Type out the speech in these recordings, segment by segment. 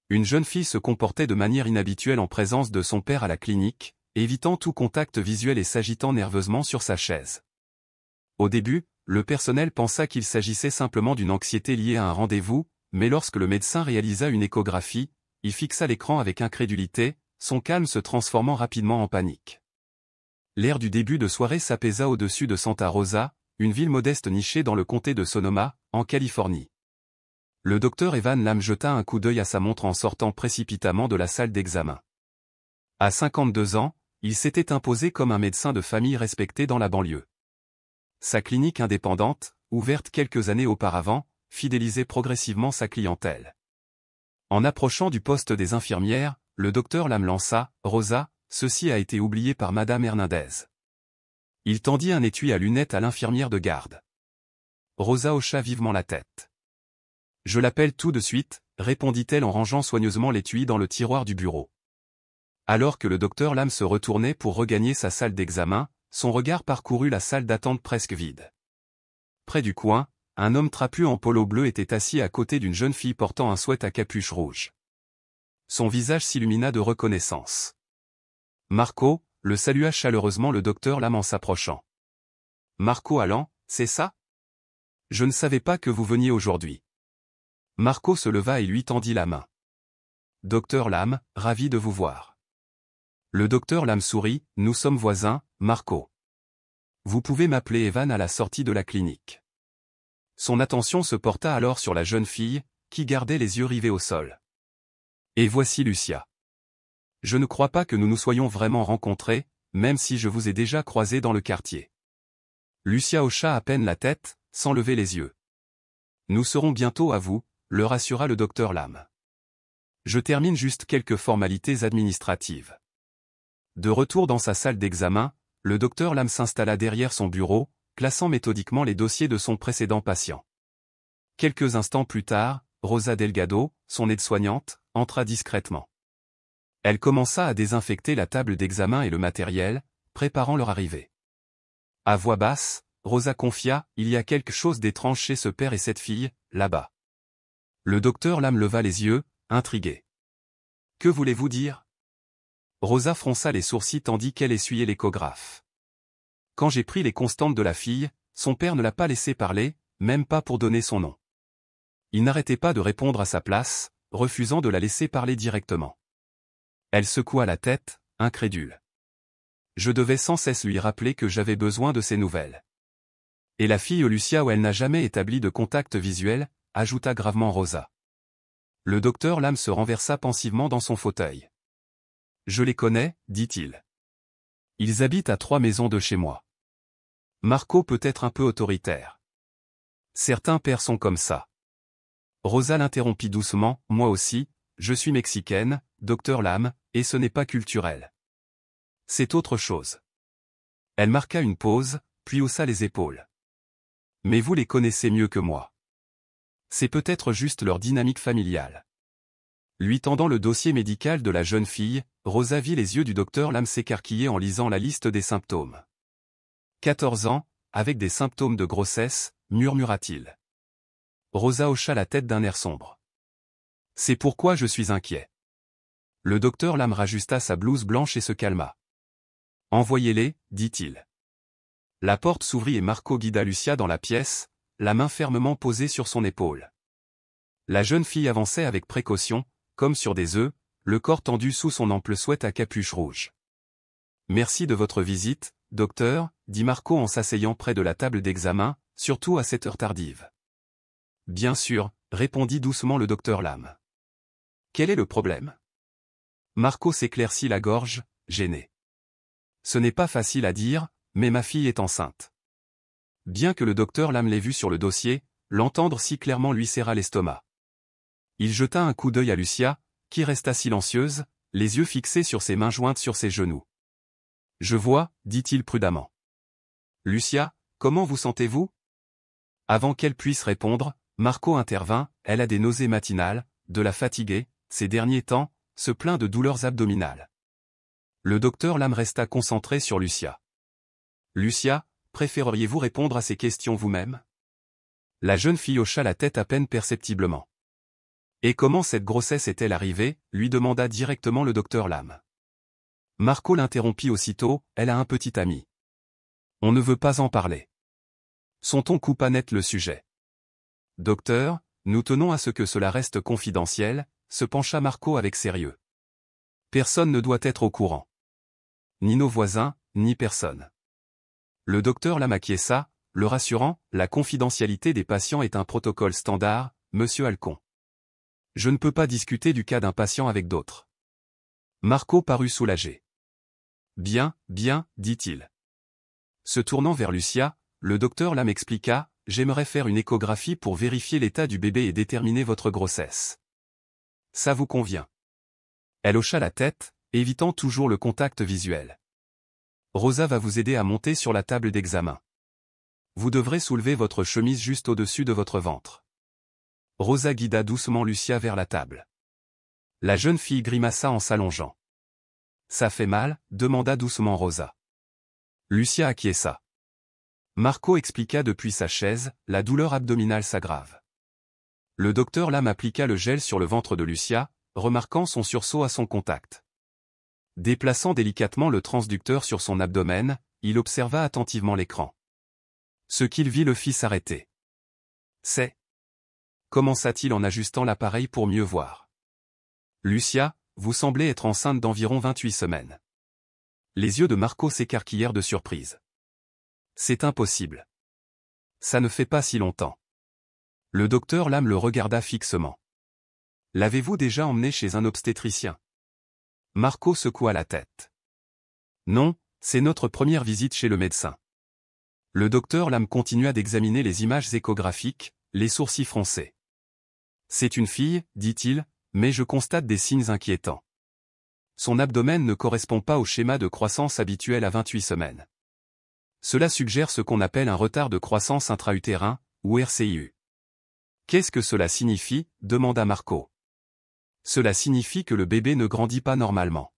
Une jeune fille se comportait de manière inhabituelle en présence de son père à la clinique, évitant tout contact visuel et s'agitant nerveusement sur sa chaise. Au début, le personnel pensa qu'il s'agissait simplement d'une anxiété liée à un rendez-vous, mais lorsque le médecin réalisa une échographie, il fixa l'écran avec incrédulité, son calme se transformant rapidement en panique. L'air du début de soirée s'apaisa au-dessus de Santa Rosa, une ville modeste nichée dans le comté de Sonoma, en Californie. Le docteur Evan Lam jeta un coup d'œil à sa montre en sortant précipitamment de la salle d'examen. À 52 ans, il s'était imposé comme un médecin de famille respecté dans la banlieue. Sa clinique indépendante, ouverte quelques années auparavant, fidélisait progressivement sa clientèle. En approchant du poste des infirmières, le docteur Lam lança « Rosa, ceci a été oublié par Madame Hernandez ». Il tendit un étui à lunettes à l'infirmière de garde. Rosa hocha vivement la tête. « Je l'appelle tout de suite », répondit-elle en rangeant soigneusement l'étui dans le tiroir du bureau. Alors que le docteur Lam se retournait pour regagner sa salle d'examen, son regard parcourut la salle d'attente presque vide. Près du coin, un homme trapu en polo bleu était assis à côté d'une jeune fille portant un sweat à capuche rouge. Son visage s'illumina de reconnaissance. Marco, le salua chaleureusement le docteur Lam en s'approchant. Marco Allan, c'est ça? Je ne savais pas que vous veniez aujourd'hui. Marco se leva et lui tendit la main. Docteur Lam, ravi de vous voir. Le docteur Lam sourit, nous sommes voisins, Marco. Vous pouvez m'appeler Evan à la sortie de la clinique. Son attention se porta alors sur la jeune fille, qui gardait les yeux rivés au sol. Et voici Lucia. Je ne crois pas que nous nous soyons vraiment rencontrés, même si je vous ai déjà croisé dans le quartier. Lucia hocha à peine la tête, sans lever les yeux. Nous serons bientôt à vous, le rassura le docteur Lam. Je termine juste quelques formalités administratives. De retour dans sa salle d'examen, le docteur Lam s'installa derrière son bureau, classant méthodiquement les dossiers de son précédent patient. Quelques instants plus tard, Rosa Delgado, son aide-soignante, entra discrètement. Elle commença à désinfecter la table d'examen et le matériel, préparant leur arrivée. À voix basse, Rosa confia, il y a quelque chose d'étrange chez ce père et cette fille, là-bas. Le docteur Lam leva les yeux, intrigué. Que voulez-vous dire? Rosa fronça les sourcils tandis qu'elle essuyait l'échographe. Quand j'ai pris les constantes de la fille, son père ne l'a pas laissé parler, même pas pour donner son nom. Il n'arrêtait pas de répondre à sa place, refusant de la laisser parler directement. Elle secoua la tête, incrédule. Je devais sans cesse lui rappeler que j'avais besoin de ses nouvelles. Et la fille Lucia où elle n'a jamais établi de contact visuel, ajouta gravement Rosa. Le docteur Lam se renversa pensivement dans son fauteuil. Je les connais, dit-il. Ils habitent à 3 maisons de chez moi. Marco peut être un peu autoritaire. Certains pères sont comme ça. Rosa l'interrompit doucement, moi aussi, je suis mexicaine, docteur Lam, et ce n'est pas culturel. C'est autre chose. Elle marqua une pause, puis haussa les épaules. Mais vous les connaissez mieux que moi. C'est peut-être juste leur dynamique familiale. Lui tendant le dossier médical de la jeune fille, Rosa vit les yeux du docteur Lam s'écarquiller en lisant la liste des symptômes. 14 ans, avec des symptômes de grossesse, murmura-t-il. Rosa hocha la tête d'un air sombre. C'est pourquoi je suis inquiet. Le docteur Lam rajusta sa blouse blanche et se calma. Envoyez-les, dit-il. La porte s'ouvrit et Marco guida Lucia dans la pièce, la main fermement posée sur son épaule. La jeune fille avançait avec précaution, comme sur des œufs, le corps tendu sous son ample sweat à capuche rouge. Merci de votre visite, docteur, dit Marco en s'asseyant près de la table d'examen, surtout à cette heure tardive. Bien sûr, répondit doucement le docteur Lam. Quel est le problème? Marco s'éclaircit la gorge, gêné. Ce n'est pas facile à dire, mais ma fille est enceinte. Bien que le docteur Lam l'ait vu sur le dossier, l'entendre si clairement lui serra l'estomac. Il jeta un coup d'œil à Lucia, qui resta silencieuse, les yeux fixés sur ses mains jointes sur ses genoux. Je vois, dit-il prudemment. Lucia, comment vous sentez-vous? Avant qu'elle puisse répondre, Marco intervint, elle a des nausées matinales, de la fatigue, ces derniers temps, se plaint de douleurs abdominales. Le docteur Lam resta concentré sur Lucia. Lucia, préféreriez-vous répondre à ces questions vous-même? La jeune fille hocha la tête à peine perceptiblement. Et comment cette grossesse est-elle arrivée, lui demanda directement le docteur Lam. Marco l'interrompit aussitôt, elle a un petit ami. On ne veut pas en parler. Son ton coupa net le sujet. Docteur, nous tenons à ce que cela reste confidentiel, se pencha Marco avec sérieux. Personne ne doit être au courant. Ni nos voisins, ni personne. Le docteur Lam acquiesça, le rassurant, la confidentialité des patients est un protocole standard, monsieur Alcon. Je ne peux pas discuter du cas d'un patient avec d'autres. Marco parut soulagé. Bien, bien, dit-il. Se tournant vers Lucia, le docteur Lam expliqua, j'aimerais faire une échographie pour vérifier l'état du bébé et déterminer votre grossesse. Ça vous convient? Elle hocha la tête, évitant toujours le contact visuel. Rosa va vous aider à monter sur la table d'examen. Vous devrez soulever votre chemise juste au-dessus de votre ventre. Rosa guida doucement Lucia vers la table. La jeune fille grimaça en s'allongeant. Ça fait mal, demanda doucement Rosa. Lucia acquiesça. Marco expliqua depuis sa chaise, la douleur abdominale s'aggrave. Le docteur Lam appliqua le gel sur le ventre de Lucia, remarquant son sursaut à son contact. Déplaçant délicatement le transducteur sur son abdomen, il observa attentivement l'écran. Ce qu'il vit le fit s'arrêter. C'est. Commença-t-il en ajustant l'appareil pour mieux voir. Lucia, vous semblez être enceinte d'environ 28 semaines. Les yeux de Marco s'écarquillèrent de surprise. C'est impossible. Ça ne fait pas si longtemps. Le docteur Lam le regarda fixement. L'avez-vous déjà emmené chez un obstétricien? Marco secoua la tête. Non, c'est notre première visite chez le médecin. Le docteur Lam continua d'examiner les images échographiques, les sourcils froncés. C'est une fille, dit-il, mais je constate des signes inquiétants. Son abdomen ne correspond pas au schéma de croissance habituel à 28 semaines. Cela suggère ce qu'on appelle un retard de croissance intra-utérin, ou RCIU. Qu'est-ce que cela signifie? Demanda Marco. Cela signifie que le bébé ne grandit pas normalement.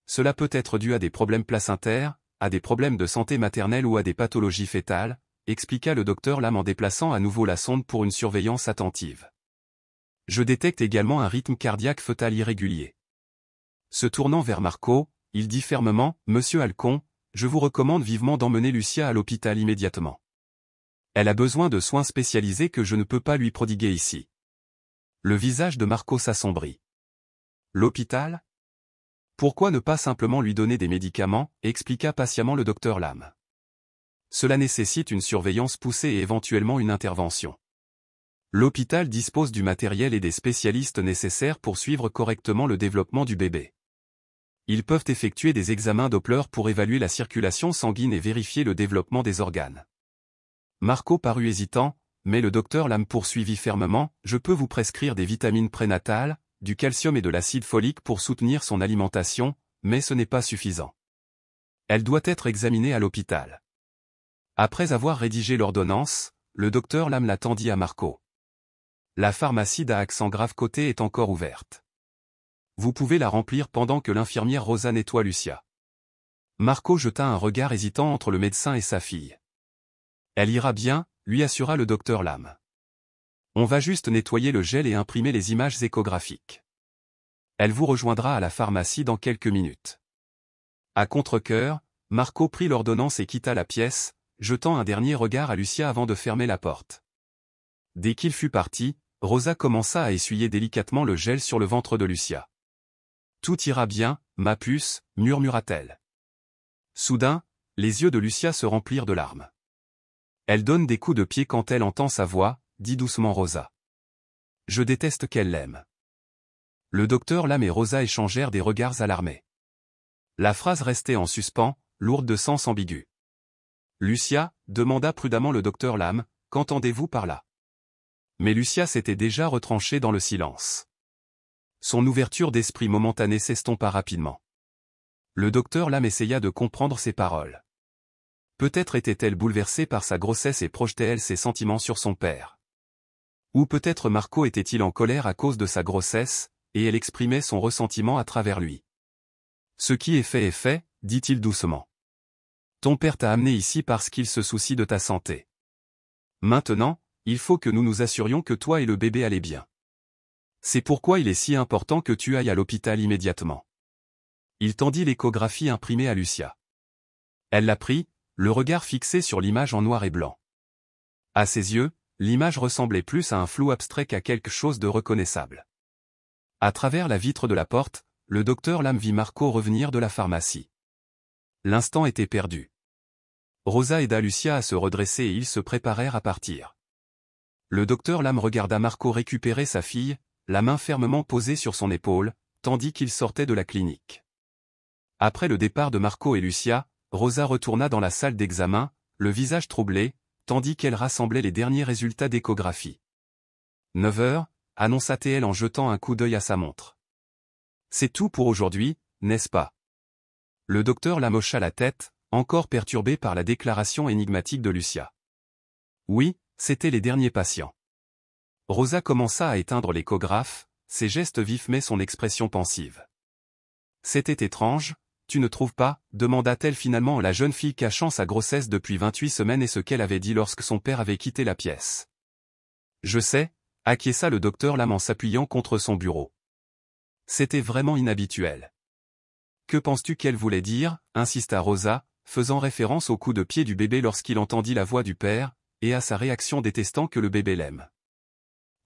Cela peut être dû à des problèmes placentaires, à des problèmes de santé maternelle ou à des pathologies fœtales, expliqua le docteur Lam en déplaçant à nouveau la sonde pour une surveillance attentive. Je détecte également un rythme cardiaque fœtal irrégulier. Se tournant vers Marco, il dit fermement, Monsieur Alcon, je vous recommande vivement d'emmener Lucia à l'hôpital immédiatement. Elle a besoin de soins spécialisés que je ne peux pas lui prodiguer ici. Le visage de Marco s'assombrit. L'hôpital? Pourquoi ne pas simplement lui donner des médicaments, expliqua patiemment le docteur Lam. Cela nécessite une surveillance poussée et éventuellement une intervention. L'hôpital dispose du matériel et des spécialistes nécessaires pour suivre correctement le développement du bébé. Ils peuvent effectuer des examens Doppler pour évaluer la circulation sanguine et vérifier le développement des organes. Marco parut hésitant, mais le docteur Lam poursuivit fermement, je peux vous prescrire des vitamines prénatales, du calcium et de l'acide folique pour soutenir son alimentation, mais ce n'est pas suffisant. Elle doit être examinée à l'hôpital. Après avoir rédigé l'ordonnance, le docteur Lam la tendit à Marco. La pharmacie d'Accent Grave Côté est encore ouverte. Vous pouvez la remplir pendant que l'infirmière Rosa nettoie Lucia. Marco jeta un regard hésitant entre le médecin et sa fille. Elle ira bien, lui assura le docteur Lam. On va juste nettoyer le gel et imprimer les images échographiques. Elle vous rejoindra à la pharmacie dans quelques minutes. À contre-cœur, Marco prit l'ordonnance et quitta la pièce, jetant un dernier regard à Lucia avant de fermer la porte. Dès qu'il fut parti, Rosa commença à essuyer délicatement le gel sur le ventre de Lucia. Tout ira bien, ma puce, murmura-t-elle. Soudain, les yeux de Lucia se remplirent de larmes. Elle donne des coups de pied quand elle entend sa voix, dit doucement Rosa. Je déteste qu'elle l'aime. Le docteur Lam et Rosa échangèrent des regards alarmés. La phrase restait en suspens, lourde de sens ambigu. Lucia, demanda prudemment le docteur Lam, qu'entendez-vous par là? Mais Lucia s'était déjà retranchée dans le silence. Son ouverture d'esprit momentanée s'estompa rapidement. Le docteur Lam essaya de comprendre ses paroles. Peut-être était-elle bouleversée par sa grossesse et projetait-elle ses sentiments sur son père. Ou peut-être Marco était-il en colère à cause de sa grossesse, et elle exprimait son ressentiment à travers lui. Ce qui est fait, dit-il doucement. Ton père t'a amené ici parce qu'il se soucie de ta santé. Maintenant, il faut que nous nous assurions que toi et le bébé allaient bien. C'est pourquoi il est si important que tu ailles à l'hôpital immédiatement. Il tendit l'échographie imprimée à Lucia. Elle la prit, le regard fixé sur l'image en noir et blanc. À ses yeux, l'image ressemblait plus à un flou abstrait qu'à quelque chose de reconnaissable. À travers la vitre de la porte, le docteur Lam vit Marco revenir de la pharmacie. L'instant était perdu. Rosa aida Lucia à se redresser et ils se préparèrent à partir. Le docteur Lam regarda Marco récupérer sa fille, la main fermement posée sur son épaule, tandis qu'il sortait de la clinique. Après le départ de Marco et Lucia, Rosa retourna dans la salle d'examen, le visage troublé, tandis qu'elle rassemblait les derniers résultats d'échographie. 9 heures, annonça-t-elle en jetant un coup d'œil à sa montre. C'est tout pour aujourd'hui, n'est-ce pas? Le docteur Lam hocha la tête, encore perturbé par la déclaration énigmatique de Lucia. Oui, c'étaient les derniers patients. Rosa commença à éteindre l'échographe, ses gestes vifs mais son expression pensive. C'était étrange, tu ne trouves pas, demanda-t-elle finalement à la jeune fille cachant sa grossesse depuis 28 semaines et ce qu'elle avait dit lorsque son père avait quitté la pièce. Je sais, acquiesça le docteur Lam en s'appuyant contre son bureau. C'était vraiment inhabituel. Que penses-tu qu'elle voulait dire, insista Rosa, faisant référence au coup de pied du bébé lorsqu'il entendit la voix du père, et à sa réaction détestant que le bébé l'aime.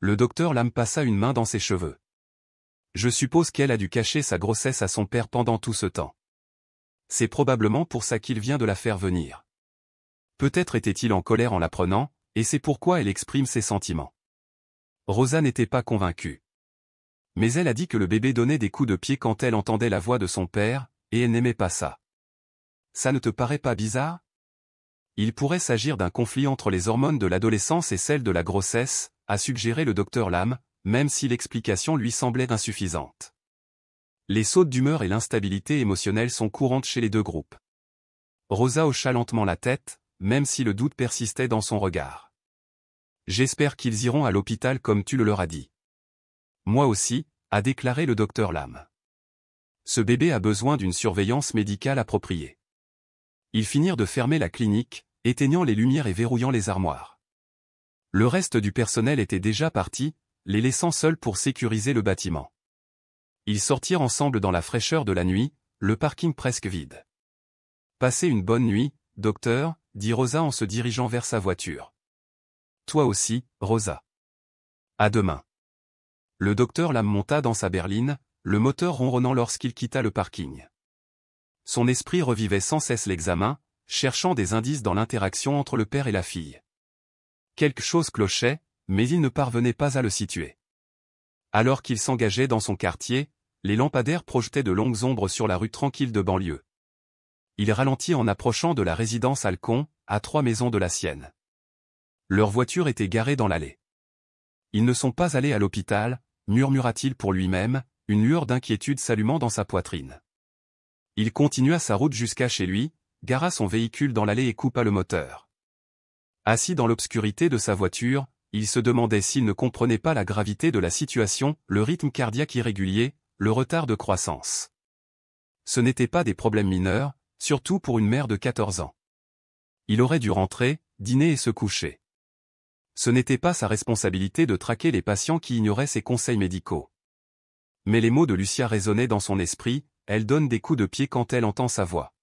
Le docteur Lam passa une main dans ses cheveux. Je suppose qu'elle a dû cacher sa grossesse à son père pendant tout ce temps. C'est probablement pour ça qu'il vient de la faire venir. Peut-être était-il en colère en l'apprenant, et c'est pourquoi elle exprime ses sentiments. Rosa n'était pas convaincue. Mais elle a dit que le bébé donnait des coups de pied quand elle entendait la voix de son père, et elle n'aimait pas ça. Ça ne te paraît pas bizarre? Il pourrait s'agir d'un conflit entre les hormones de l'adolescence et celles de la grossesse, a suggéré le docteur Lam, même si l'explication lui semblait insuffisante. Les sautes d'humeur et l'instabilité émotionnelle sont courantes chez les deux groupes. Rosa hocha lentement la tête, même si le doute persistait dans son regard. J'espère qu'ils iront à l'hôpital comme tu le leur as dit. Moi aussi, a déclaré le docteur Lam. Ce bébé a besoin d'une surveillance médicale appropriée. Ils finirent de fermer la clinique, éteignant les lumières et verrouillant les armoires. Le reste du personnel était déjà parti, les laissant seuls pour sécuriser le bâtiment. Ils sortirent ensemble dans la fraîcheur de la nuit, le parking presque vide. Passez une bonne nuit, docteur, dit Rosa en se dirigeant vers sa voiture. Toi aussi, Rosa. À demain. Le docteur Lam monta dans sa berline, le moteur ronronnant lorsqu'il quitta le parking. Son esprit revivait sans cesse l'examen, cherchant des indices dans l'interaction entre le père et la fille. Quelque chose clochait, mais il ne parvenait pas à le situer. Alors qu'il s'engageait dans son quartier, les lampadaires projetaient de longues ombres sur la rue tranquille de banlieue. Il ralentit en approchant de la résidence Alcon, à 3 maisons de la sienne. Leur voiture était garée dans l'allée. Ils ne sont pas allés à l'hôpital, murmura-t-il pour lui-même, une lueur d'inquiétude s'allumant dans sa poitrine. Il continua sa route jusqu'à chez lui, gara son véhicule dans l'allée et coupa le moteur. Assis dans l'obscurité de sa voiture, il se demandait s'il ne comprenait pas la gravité de la situation, le rythme cardiaque irrégulier, le retard de croissance. Ce n'étaient pas des problèmes mineurs, surtout pour une mère de 14 ans. Il aurait dû rentrer, dîner et se coucher. Ce n'était pas sa responsabilité de traquer les patients qui ignoraient ses conseils médicaux. Mais les mots de Lucia résonnaient dans son esprit, elle donne des coups de pied quand elle entend sa voix.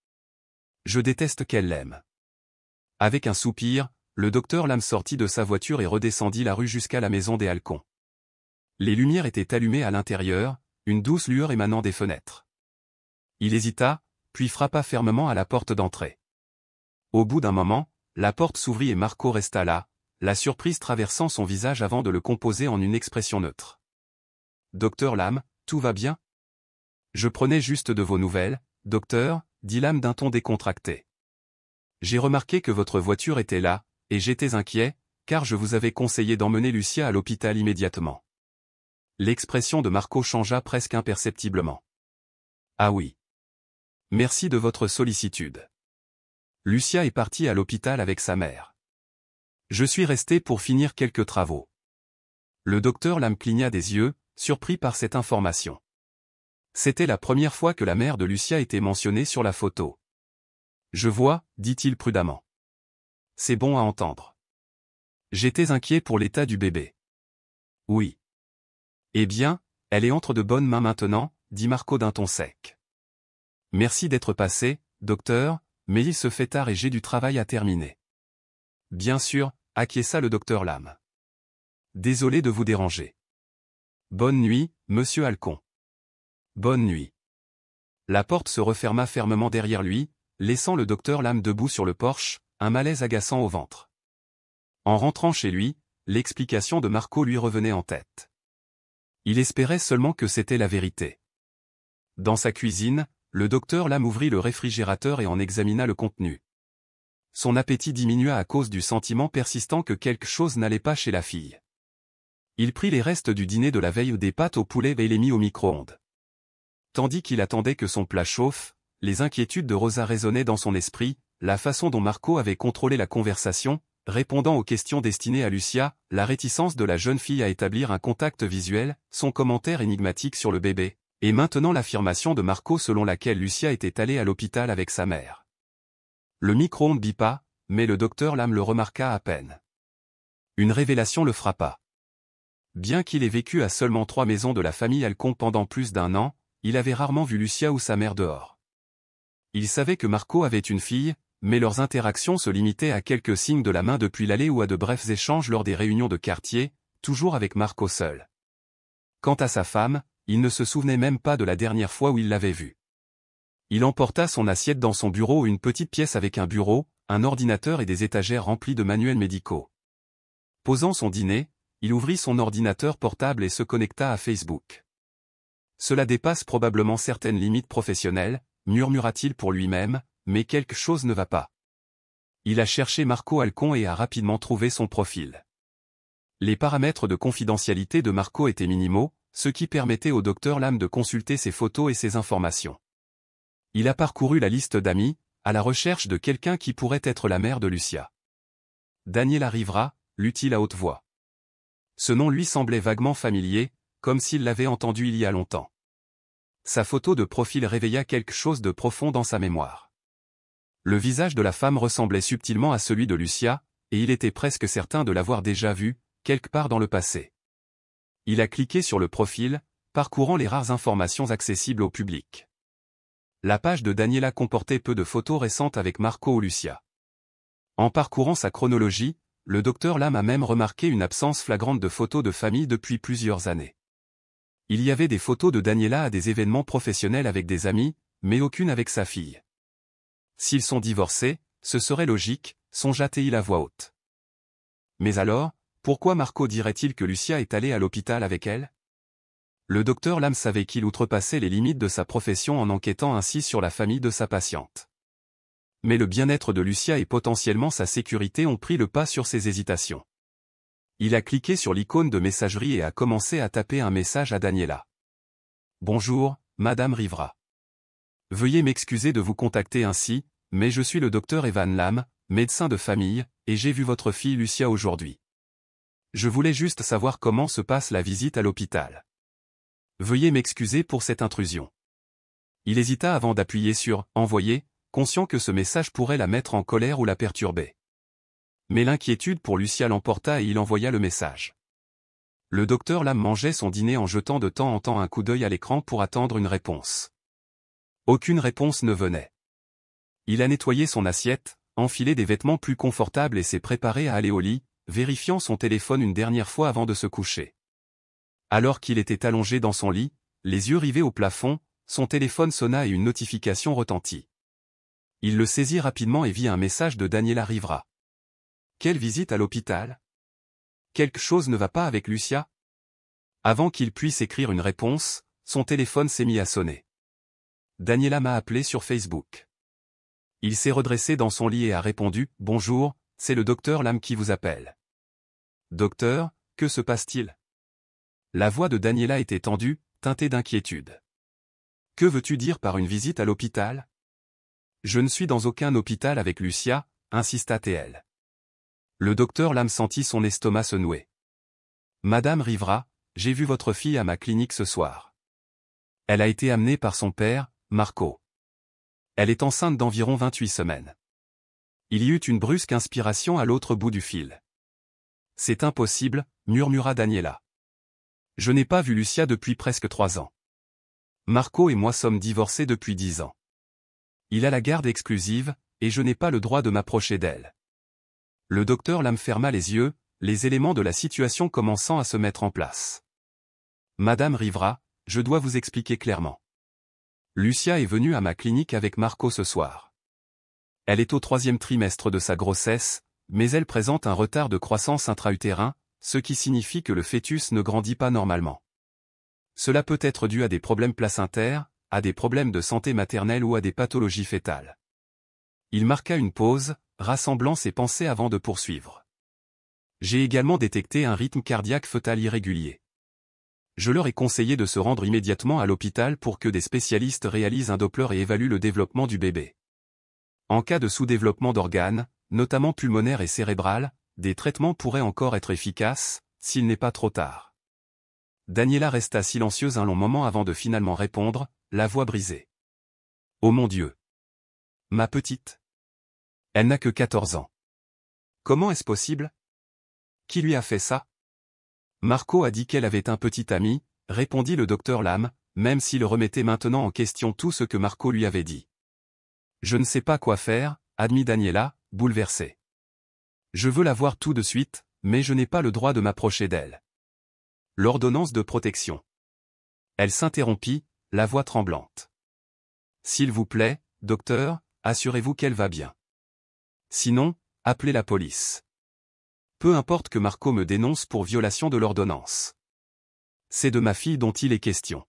Je déteste qu'elle l'aime. Avec un soupir, le docteur Lam sortit de sa voiture et redescendit la rue jusqu'à la maison des Halcons. Les lumières étaient allumées à l'intérieur, une douce lueur émanant des fenêtres. Il hésita, puis frappa fermement à la porte d'entrée. Au bout d'un moment, la porte s'ouvrit et Marco resta là, la surprise traversant son visage avant de le composer en une expression neutre. Docteur Lam, tout va bien? Je prenais juste de vos nouvelles, docteur, dit Lam d'un ton décontracté. J'ai remarqué que votre voiture était là, et j'étais inquiet, car je vous avais conseillé d'emmener Lucia à l'hôpital immédiatement. L'expression de Marco changea presque imperceptiblement. Ah oui. Merci de votre sollicitude. Lucia est partie à l'hôpital avec sa mère. Je suis resté pour finir quelques travaux. Le docteur Lam cligna des yeux, surpris par cette information. C'était la première fois que la mère de Lucia était mentionnée sur la photo. Je vois, dit-il prudemment. C'est bon à entendre. J'étais inquiet pour l'état du bébé. Oui. Eh bien, elle est entre de bonnes mains maintenant, dit Marco d'un ton sec. Merci d'être passé, docteur, mais il se fait tard et j'ai du travail à terminer. Bien sûr, acquiesça le docteur Lam. Désolé de vous déranger. Bonne nuit, monsieur Halcon. Bonne nuit. La porte se referma fermement derrière lui, laissant le docteur Lam debout sur le porche, un malaise agaçant au ventre. En rentrant chez lui, l'explication de Marco lui revenait en tête. Il espérait seulement que c'était la vérité. Dans sa cuisine, le docteur Lam ouvrit le réfrigérateur et en examina le contenu. Son appétit diminua à cause du sentiment persistant que quelque chose n'allait pas chez la fille. Il prit les restes du dîner de la veille des pâtes au poulet et les mit au micro-ondes. Tandis qu'il attendait que son plat chauffe, les inquiétudes de Rosa résonnaient dans son esprit, la façon dont Marco avait contrôlé la conversation, répondant aux questions destinées à Lucia, la réticence de la jeune fille à établir un contact visuel, son commentaire énigmatique sur le bébé, et maintenant l'affirmation de Marco selon laquelle Lucia était allée à l'hôpital avec sa mère. Le micro-ondes bipa, mais le docteur Lam le remarqua à peine. Une révélation le frappa. Bien qu'il ait vécu à seulement 3 maisons de la famille Halcon pendant plus d'1 an, il avait rarement vu Lucia ou sa mère dehors. Il savait que Marco avait une fille, mais leurs interactions se limitaient à quelques signes de la main depuis l'allée ou à de brefs échanges lors des réunions de quartier, toujours avec Marco seul. Quant à sa femme, il ne se souvenait même pas de la dernière fois où il l'avait vue. Il emporta son assiette dans son bureau, une petite pièce avec un bureau, un ordinateur et des étagères remplies de manuels médicaux. Posant son dîner, il ouvrit son ordinateur portable et se connecta à Facebook. Cela dépasse probablement certaines limites professionnelles, murmura-t-il pour lui-même, mais quelque chose ne va pas. Il a cherché Marco Halcon et a rapidement trouvé son profil. Les paramètres de confidentialité de Marco étaient minimaux, ce qui permettait au docteur Lam de consulter ses photos et ses informations. Il a parcouru la liste d'amis, à la recherche de quelqu'un qui pourrait être la mère de Lucia. Daniela Rivera, lut-il à haute voix. Ce nom lui semblait vaguement familier, comme s'il l'avait entendu il y a longtemps. Sa photo de profil réveilla quelque chose de profond dans sa mémoire. Le visage de la femme ressemblait subtilement à celui de Lucia, et il était presque certain de l'avoir déjà vu, quelque part dans le passé. Il a cliqué sur le profil, parcourant les rares informations accessibles au public. La page de Daniela comportait peu de photos récentes avec Marco ou Lucia. En parcourant sa chronologie, le docteur Lam a même remarqué une absence flagrante de photos de famille depuis plusieurs années. Il y avait des photos de Daniela à des événements professionnels avec des amis, mais aucune avec sa fille. S'ils sont divorcés, ce serait logique, songea-t-il à voix haute. Mais alors, pourquoi Marco dirait-il que Lucia est allée à l'hôpital avec elle? Le docteur Lam savait qu'il outrepassait les limites de sa profession en enquêtant ainsi sur la famille de sa patiente. Mais le bien-être de Lucia et potentiellement sa sécurité ont pris le pas sur ses hésitations. Il a cliqué sur l'icône de messagerie et a commencé à taper un message à Daniela. Bonjour, Madame Rivera. Veuillez m'excuser de vous contacter ainsi, mais je suis le docteur Evan Lam, médecin de famille, et j'ai vu votre fille Lucia aujourd'hui. Je voulais juste savoir comment se passe la visite à l'hôpital. Veuillez m'excuser pour cette intrusion. Il hésita avant d'appuyer sur « Envoyer », conscient que ce message pourrait la mettre en colère ou la perturber. Mais l'inquiétude pour Lucia l'emporta et il envoya le message. Le docteur Lam mangeait son dîner en jetant de temps en temps un coup d'œil à l'écran pour attendre une réponse. Aucune réponse ne venait. Il a nettoyé son assiette, enfilé des vêtements plus confortables et s'est préparé à aller au lit, vérifiant son téléphone une dernière fois avant de se coucher. Alors qu'il était allongé dans son lit, les yeux rivés au plafond, son téléphone sonna et une notification retentit. Il le saisit rapidement et vit un message de Daniela Rivera. Quelle visite à l'hôpital? Quelque chose ne va pas avec Lucia? Avant qu'il puisse écrire une réponse, son téléphone s'est mis à sonner. Daniela m'a appelé sur Facebook. Il s'est redressé dans son lit et a répondu « Bonjour, c'est le docteur Lam qui vous appelle. » Docteur, que se passe-t-il? La voix de Daniela était tendue, teintée d'inquiétude. Que veux-tu dire par une visite à l'hôpital? Je ne suis dans aucun hôpital avec Lucia, insista-t-elle. Le docteur Lam sentit son estomac se nouer. Madame Rivera, j'ai vu votre fille à ma clinique ce soir. Elle a été amenée par son père, Marco. Elle est enceinte d'environ 28 semaines. Il y eut une brusque inspiration à l'autre bout du fil. C'est impossible, murmura Daniela. Je n'ai pas vu Lucia depuis presque 3 ans. Marco et moi sommes divorcés depuis 10 ans. Il a la garde exclusive, et je n'ai pas le droit de m'approcher d'elle. Le docteur Lam ferma les yeux, les éléments de la situation commençant à se mettre en place. Madame Rivera, je dois vous expliquer clairement. Lucia est venue à ma clinique avec Marco ce soir. Elle est au 3e trimestre de sa grossesse, mais elle présente un retard de croissance intra-utérin, ce qui signifie que le fœtus ne grandit pas normalement. Cela peut être dû à des problèmes placentaires, à des problèmes de santé maternelle ou à des pathologies fœtales. Il marqua une pause, rassemblant ses pensées avant de poursuivre. J'ai également détecté un rythme cardiaque fœtal irrégulier. Je leur ai conseillé de se rendre immédiatement à l'hôpital pour que des spécialistes réalisent un Doppler et évaluent le développement du bébé. En cas de sous-développement d'organes, notamment pulmonaire et cérébral, des traitements pourraient encore être efficaces, s'il n'est pas trop tard. Daniela resta silencieuse un long moment avant de finalement répondre, la voix brisée. Oh mon Dieu! Ma petite? Elle n'a que 14 ans. Comment est-ce possible? Qui lui a fait ça? Marco a dit qu'elle avait un petit ami, répondit le docteur Lam, même s'il remettait maintenant en question tout ce que Marco lui avait dit. Je ne sais pas quoi faire, admit Daniela, bouleversée. Je veux la voir tout de suite, mais je n'ai pas le droit de m'approcher d'elle. L'ordonnance de protection. Elle s'interrompit, la voix tremblante. S'il vous plaît, docteur, assurez-vous qu'elle va bien. Sinon, appelez la police. Peu importe que Marco me dénonce pour violation de l'ordonnance. C'est de ma fille dont il est question.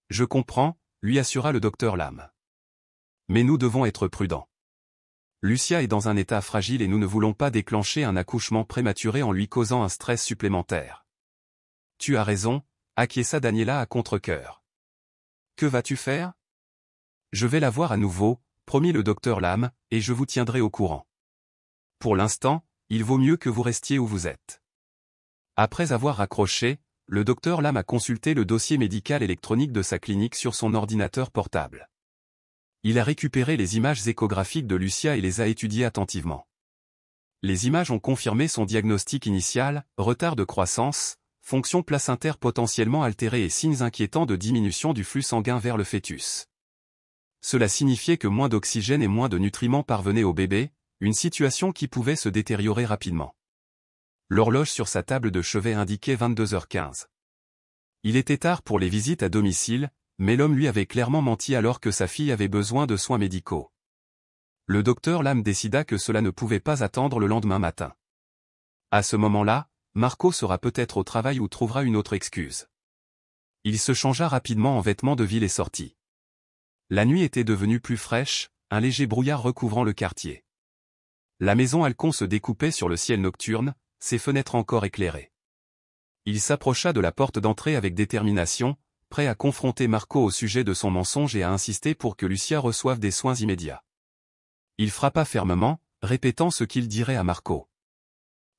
Je comprends, lui assura le docteur Lam. Mais nous devons être prudents. Lucia est dans un état fragile et nous ne voulons pas déclencher un accouchement prématuré en lui causant un stress supplémentaire. Tu as raison, acquiesça Daniela à contre-cœur. Que vas-tu faire? Je vais la voir à nouveau, promit le docteur Lam, et je vous tiendrai au courant. Pour l'instant, il vaut mieux que vous restiez où vous êtes. Après avoir raccroché, le docteur Lam a consulté le dossier médical électronique de sa clinique sur son ordinateur portable. Il a récupéré les images échographiques de Lucia et les a étudiées attentivement. Les images ont confirmé son diagnostic initial, retard de croissance, fonction placentaire potentiellement altérée et signes inquiétants de diminution du flux sanguin vers le fœtus. Cela signifiait que moins d'oxygène et moins de nutriments parvenaient au bébé, une situation qui pouvait se détériorer rapidement. L'horloge sur sa table de chevet indiquait 22h15. Il était tard pour les visites à domicile, mais l'homme lui avait clairement menti alors que sa fille avait besoin de soins médicaux. Le docteur Lam décida que cela ne pouvait pas attendre le lendemain matin. À ce moment-là, Marco sera peut-être au travail ou trouvera une autre excuse. Il se changea rapidement en vêtements de ville et sortit. La nuit était devenue plus fraîche, un léger brouillard recouvrant le quartier. La maison Alcon se découpait sur le ciel nocturne, ses fenêtres encore éclairées. Il s'approcha de la porte d'entrée avec détermination, prêt à confronter Marco au sujet de son mensonge et à insister pour que Lucia reçoive des soins immédiats. Il frappa fermement, répétant ce qu'il dirait à Marco.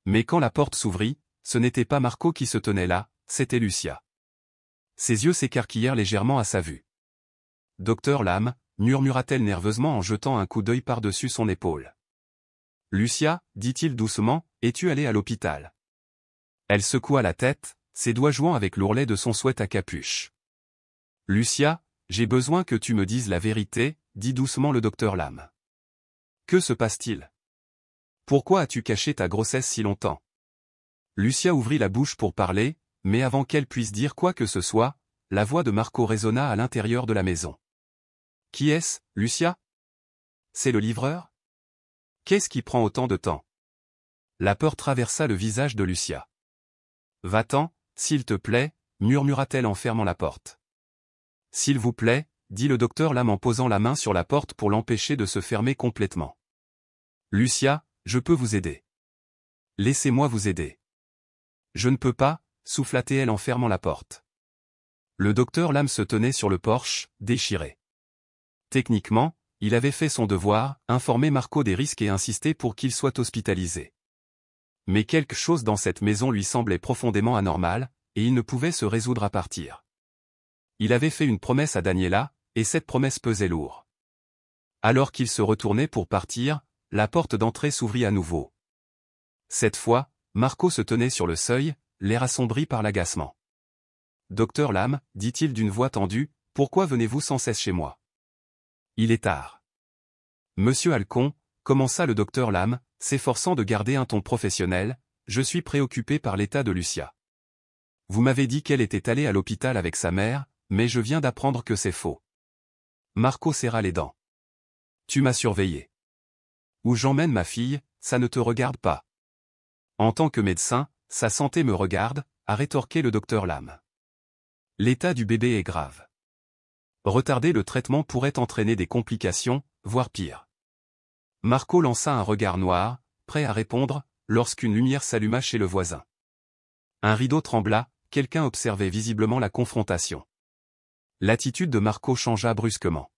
Mais quand la porte s'ouvrit, ce n'était pas Marco qui se tenait là, c'était Lucia. Ses yeux s'écarquillèrent légèrement à sa vue. « Docteur Lam » murmura-t-elle nerveusement en jetant un coup d'œil par-dessus son épaule. « Lucia, dit-il doucement, es-tu allée à l'hôpital » Elle secoua la tête, ses doigts jouant avec l'ourlet de son sweat à capuche. « Lucia, j'ai besoin que tu me dises la vérité, dit doucement le docteur Lam. Que se passe-t-il? Pourquoi as-tu caché ta grossesse si longtemps? Lucia ouvrit la bouche pour parler, mais avant qu'elle puisse dire quoi que ce soit, la voix de Marco résonna à l'intérieur de la maison. Qui est-ce, Lucia? C'est le livreur? Qu'est-ce qui prend autant de temps? La peur traversa le visage de Lucia. Va-t'en, s'il te plaît, murmura-t-elle en fermant la porte. S'il vous plaît, dit le docteur Lam en posant la main sur la porte pour l'empêcher de se fermer complètement. Lucia, je peux vous aider. Laissez-moi vous aider. Je ne peux pas, souffla-t-elle en fermant la porte. Le docteur Lam se tenait sur le porche, déchiré. Techniquement, il avait fait son devoir, informer Marco des risques et insister pour qu'il soit hospitalisé. Mais quelque chose dans cette maison lui semblait profondément anormal, et il ne pouvait se résoudre à partir. Il avait fait une promesse à Daniela, et cette promesse pesait lourd. Alors qu'il se retournait pour partir, la porte d'entrée s'ouvrit à nouveau. Cette fois, Marco se tenait sur le seuil, l'air assombri par l'agacement. docteur Lam, dit-il d'une voix tendue, pourquoi venez-vous sans cesse chez moi? Il est tard. Monsieur Halcon, commença le docteur Lam, s'efforçant de garder un ton professionnel, je suis préoccupé par l'état de Lucia. Vous m'avez dit qu'elle était allée à l'hôpital avec sa mère, mais je viens d'apprendre que c'est faux. Marco serra les dents. Tu m'as surveillé. Où j'emmène ma fille, ça ne te regarde pas. En tant que médecin, sa santé me regarde, a rétorqué le docteur Lam. L'état du bébé est grave. Retarder le traitement pourrait entraîner des complications, voire pire. Marco lança un regard noir, prêt à répondre, lorsqu'une lumière s'alluma chez le voisin. Un rideau trembla, quelqu'un observait visiblement la confrontation. L'attitude de Marco changea brusquement.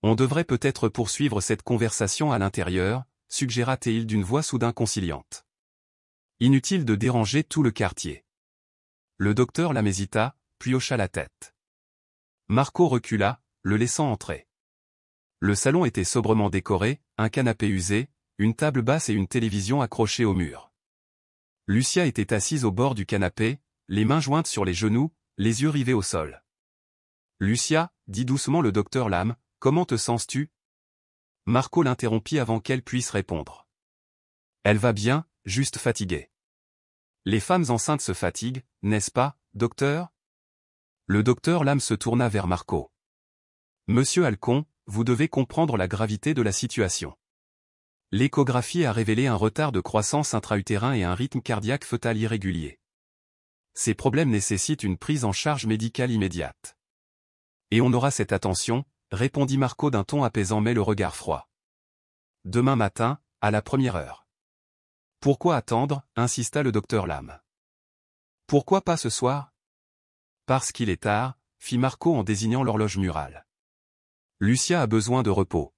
On devrait peut-être poursuivre cette conversation à l'intérieur, suggéra-t-il d'une voix soudain conciliante. Inutile de déranger tout le quartier. Le docteur Lam hésita, puis hocha la tête. Marco recula, le laissant entrer. Le salon était sobrement décoré, un canapé usé, une table basse et une télévision accrochée au mur. Lucia était assise au bord du canapé, les mains jointes sur les genoux, les yeux rivés au sol. « Lucia, dit doucement le docteur Lam, comment te sens-tu » Marco l'interrompit avant qu'elle puisse répondre. « Elle va bien, juste fatiguée. » Les femmes enceintes se fatiguent, n'est-ce pas, docteur ? Le docteur Lam se tourna vers Marco. « Monsieur Halcon, vous devez comprendre la gravité de la situation. L'échographie a révélé un retard de croissance intra-utérin et un rythme cardiaque fœtal irrégulier. Ces problèmes nécessitent une prise en charge médicale immédiate. Et on aura cette attention, répondit Marco d'un ton apaisant mais le regard froid. Demain matin, à la première heure. Pourquoi attendre, insista le docteur Lam. Pourquoi pas ce soir? Parce qu'il est tard, fit Marco en désignant l'horloge murale. Lucia a besoin de repos.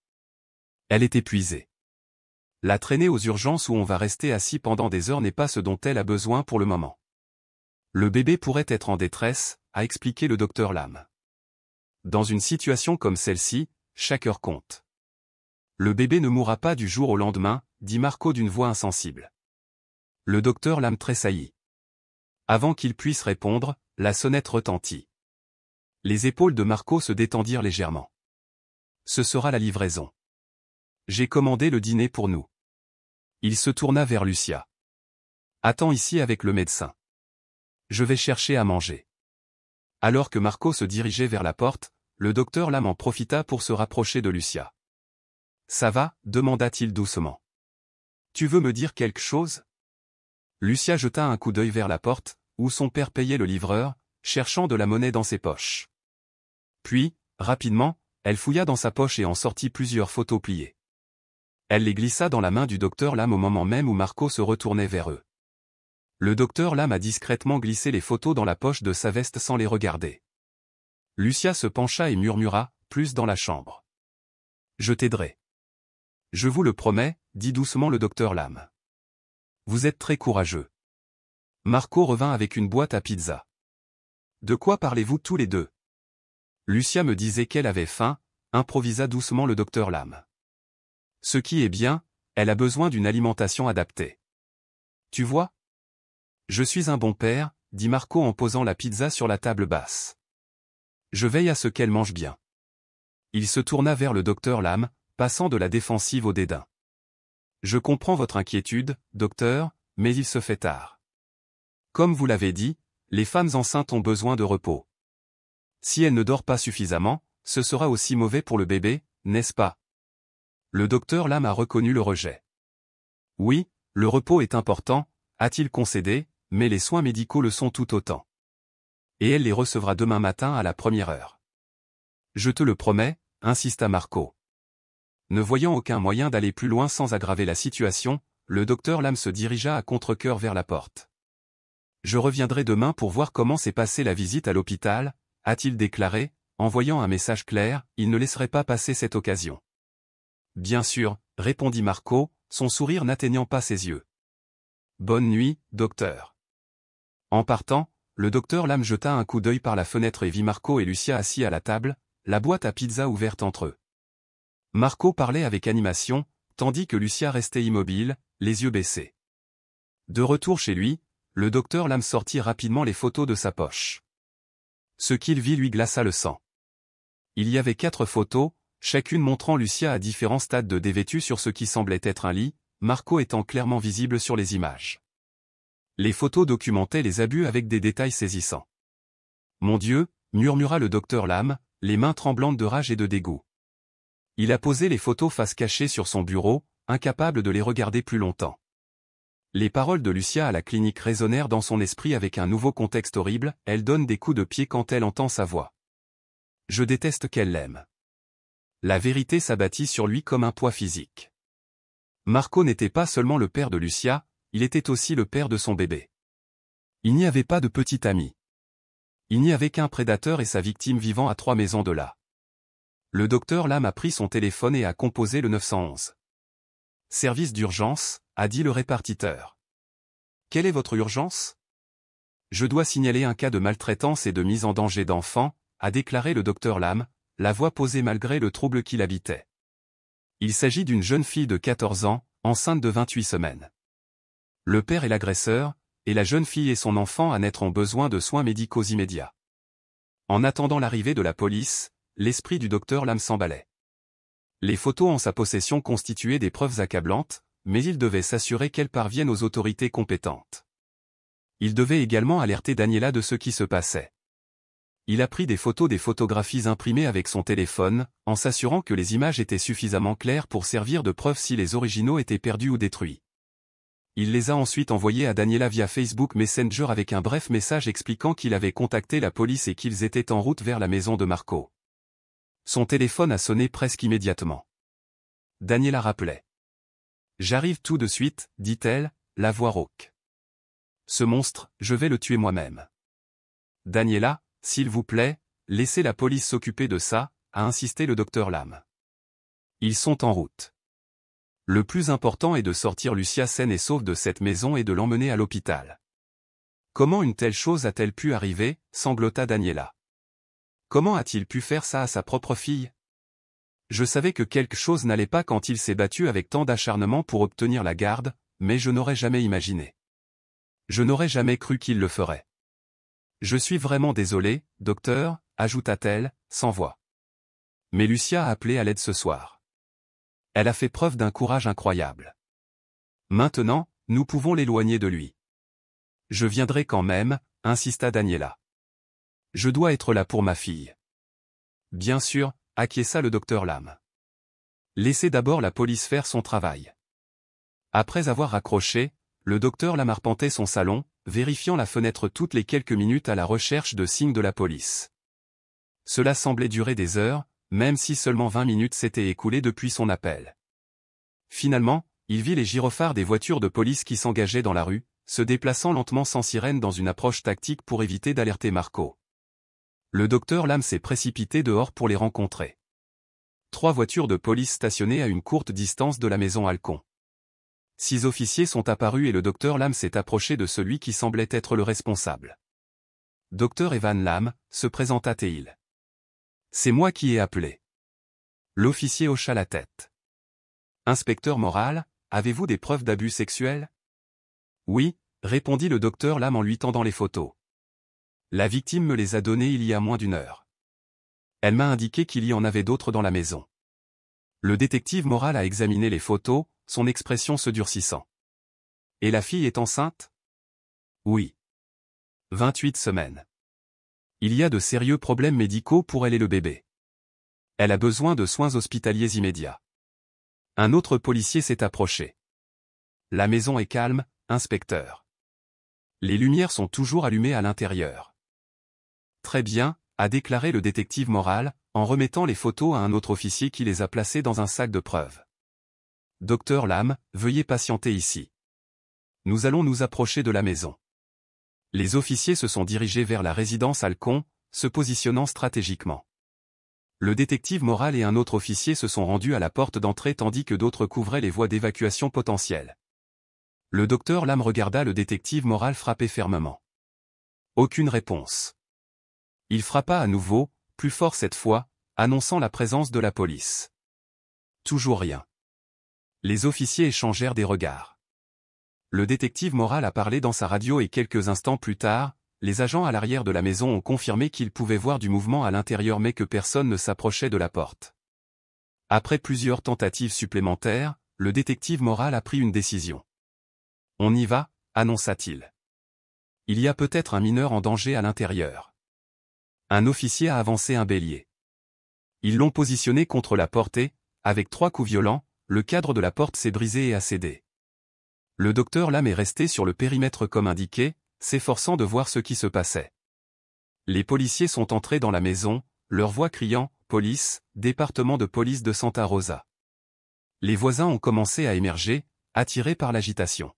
Elle est épuisée. La traîner aux urgences où on va rester assis pendant des heures n'est pas ce dont elle a besoin pour le moment. Le bébé pourrait être en détresse, a expliqué le docteur Lam. Dans une situation comme celle-ci, chaque heure compte. Le bébé ne mourra pas du jour au lendemain, dit Marco d'une voix insensible. Le docteur Lam tressaillit. Avant qu'il puisse répondre, la sonnette retentit. Les épaules de Marco se détendirent légèrement. Ce sera la livraison. J'ai commandé le dîner pour nous. Il se tourna vers Lucia. Attends ici avec le médecin. Je vais chercher à manger. Alors que Marco se dirigeait vers la porte, le docteur Lam en profita pour se rapprocher de Lucia. Ça va, demanda-t-il doucement. Tu veux me dire quelque chose? Lucia jeta un coup d'œil vers la porte, où son père payait le livreur, cherchant de la monnaie dans ses poches. Puis, rapidement, elle fouilla dans sa poche et en sortit plusieurs photos pliées. Elle les glissa dans la main du docteur Lam au moment même où Marco se retournait vers eux. Le docteur Lam a discrètement glissé les photos dans la poche de sa veste sans les regarder. Lucia se pencha et murmura, plus dans la chambre. Je t'aiderai. Je vous le promets, dit doucement le docteur Lam. Vous êtes très courageux. Marco revint avec une boîte à pizza. De quoi parlez-vous tous les deux? Lucia me disait qu'elle avait faim, improvisa doucement le docteur Lam. Ce qui est bien, elle a besoin d'une alimentation adaptée. Tu vois? Je suis un bon père, dit Marco en posant la pizza sur la table basse. Je veille à ce qu'elle mange bien. Il se tourna vers le docteur Lam, passant de la défensive au dédain. Je comprends votre inquiétude, docteur, mais il se fait tard. Comme vous l'avez dit, les femmes enceintes ont besoin de repos. Si elle ne dort pas suffisamment, ce sera aussi mauvais pour le bébé, n'est-ce pas? Le docteur Lam a reconnu le rejet. Oui, le repos est important, a-t-il concédé, mais les soins médicaux le sont tout autant. Et elle les recevra demain matin à la première heure. Je te le promets, insista Marco. Ne voyant aucun moyen d'aller plus loin sans aggraver la situation, le docteur Lam se dirigea à contre-cœur vers la porte. Je reviendrai demain pour voir comment s'est passée la visite à l'hôpital, a-t-il déclaré, en voyant un message clair, il ne laisserait pas passer cette occasion. Bien sûr, répondit Marco, son sourire n'atteignant pas ses yeux. Bonne nuit, docteur. En partant, le docteur Lam jeta un coup d'œil par la fenêtre et vit Marco et Lucia assis à la table, la boîte à pizza ouverte entre eux. Marco parlait avec animation, tandis que Lucia restait immobile, les yeux baissés. De retour chez lui, le docteur Lam sortit rapidement les photos de sa poche. Ce qu'il vit lui glaça le sang. Il y avait 4 photos, chacune montrant Lucia à différents stades de dévêtue sur ce qui semblait être un lit, Marco étant clairement visible sur les images. Les photos documentaient les abus avec des détails saisissants. « Mon Dieu !» murmura le docteur Lam, les mains tremblantes de rage et de dégoût. Il a posé les photos face cachée sur son bureau, incapable de les regarder plus longtemps. Les paroles de Lucia à la clinique résonnèrent dans son esprit avec un nouveau contexte horrible, elle donne des coups de pied quand elle entend sa voix. Je déteste qu'elle l'aime. La vérité s'abattit sur lui comme un poids physique. Marco n'était pas seulement le père de Lucia, il était aussi le père de son bébé. Il n'y avait pas de petit ami. Il n'y avait qu'un prédateur et sa victime vivant à 3 maisons de là. Le docteur Lam a pris son téléphone et a composé le 911. « Service d'urgence », a dit le répartiteur. « Quelle est votre urgence ? » « Je dois signaler un cas de maltraitance et de mise en danger d'enfants », a déclaré le docteur Lam, la voix posée malgré le trouble qui l'habitait. Il s'agit d'une jeune fille de 14 ans, enceinte de 28 semaines. Le père est l'agresseur, et la jeune fille et son enfant à naître ont besoin de soins médicaux immédiats. En attendant l'arrivée de la police, l'esprit du docteur Lam s'emballait. Les photos en sa possession constituaient des preuves accablantes, mais il devait s'assurer qu'elles parviennent aux autorités compétentes. Il devait également alerter Daniela de ce qui se passait. Il a pris des photographies imprimées avec son téléphone, en s'assurant que les images étaient suffisamment claires pour servir de preuve si les originaux étaient perdus ou détruits. Il les a ensuite envoyées à Daniela via Facebook Messenger avec un bref message expliquant qu'il avait contacté la police et qu'ils étaient en route vers la maison de Marco. Son téléphone a sonné presque immédiatement. Daniela rappelait. « J'arrive tout de suite, dit-elle, la voix rauque. Ce monstre, je vais le tuer moi-même. » Daniela, s'il vous plaît, laissez la police s'occuper de ça, a insisté le docteur Lam. Ils sont en route. Le plus important est de sortir Lucia saine et sauve de cette maison et de l'emmener à l'hôpital. Comment une telle chose a-t-elle pu arriver, sanglota Daniela. Comment a-t-il pu faire ça à sa propre fille? Je savais que quelque chose n'allait pas quand il s'est battu avec tant d'acharnement pour obtenir la garde, mais je n'aurais jamais imaginé. Je n'aurais jamais cru qu'il le ferait. Je suis vraiment désolée, docteur, ajouta-t-elle, sans voix. Mais Lucia a appelé à l'aide ce soir. Elle a fait preuve d'un courage incroyable. Maintenant, nous pouvons l'éloigner de lui. Je viendrai quand même, insista Daniela. Je dois être là pour ma fille. Bien sûr, acquiesça le docteur Lam. Laissez d'abord la police faire son travail. Après avoir raccroché, le docteur Lam arpentait son salon, vérifiant la fenêtre toutes les quelques minutes à la recherche de signes de la police. Cela semblait durer des heures, même si seulement 20 minutes s'étaient écoulées depuis son appel. Finalement, il vit les gyrophares des voitures de police qui s'engageaient dans la rue, se déplaçant lentement sans sirène dans une approche tactique pour éviter d'alerter Marco. Le docteur Lam s'est précipité dehors pour les rencontrer. 3 voitures de police stationnées à une courte distance de la maison Halcon. 6 officiers sont apparus et le docteur Lam s'est approché de celui qui semblait être le responsable. Docteur Evan Lam, se présenta-t-il. C'est moi qui ai appelé. L'officier hocha la tête. Inspecteur Moral, avez-vous des preuves d'abus sexuels? Oui, répondit le docteur Lam en lui tendant les photos. La victime me les a données il y a moins d'1 heure. Elle m'a indiqué qu'il y en avait d'autres dans la maison. Le détective Moral a examiné les photos, son expression se durcissant. Et la fille est enceinte? Oui. 28 semaines. Il y a de sérieux problèmes médicaux pour elle et le bébé. Elle a besoin de soins hospitaliers immédiats. Un autre policier s'est approché. La maison est calme, inspecteur. Les lumières sont toujours allumées à l'intérieur. Très bien, a déclaré le détective Moral, en remettant les photos à un autre officier qui les a placées dans un sac de preuves. Docteur Lam, veuillez patienter ici. Nous allons nous approcher de la maison. Les officiers se sont dirigés vers la résidence Halcon, se positionnant stratégiquement. Le détective Moral et un autre officier se sont rendus à la porte d'entrée tandis que d'autres couvraient les voies d'évacuation potentielles. Le docteur Lam regarda le détective Moral frapper fermement. Aucune réponse. Il frappa à nouveau, plus fort cette fois, annonçant la présence de la police. Toujours rien. Les officiers échangèrent des regards. Le détective Moral a parlé dans sa radio et quelques instants plus tard, les agents à l'arrière de la maison ont confirmé qu'ils pouvaient voir du mouvement à l'intérieur mais que personne ne s'approchait de la porte. Après plusieurs tentatives supplémentaires, le détective Moral a pris une décision. « On y va », annonça-t-il. « Il y a peut-être un mineur en danger à l'intérieur. » Un officier a avancé un bélier. Ils l'ont positionné contre la porte et, avec 3 coups violents, le cadre de la porte s'est brisé et a cédé. Le docteur Lam est resté sur le périmètre comme indiqué, s'efforçant de voir ce qui se passait. Les policiers sont entrés dans la maison, leur voix criant « Police, département de police de Santa Rosa ». Les voisins ont commencé à émerger, attirés par l'agitation.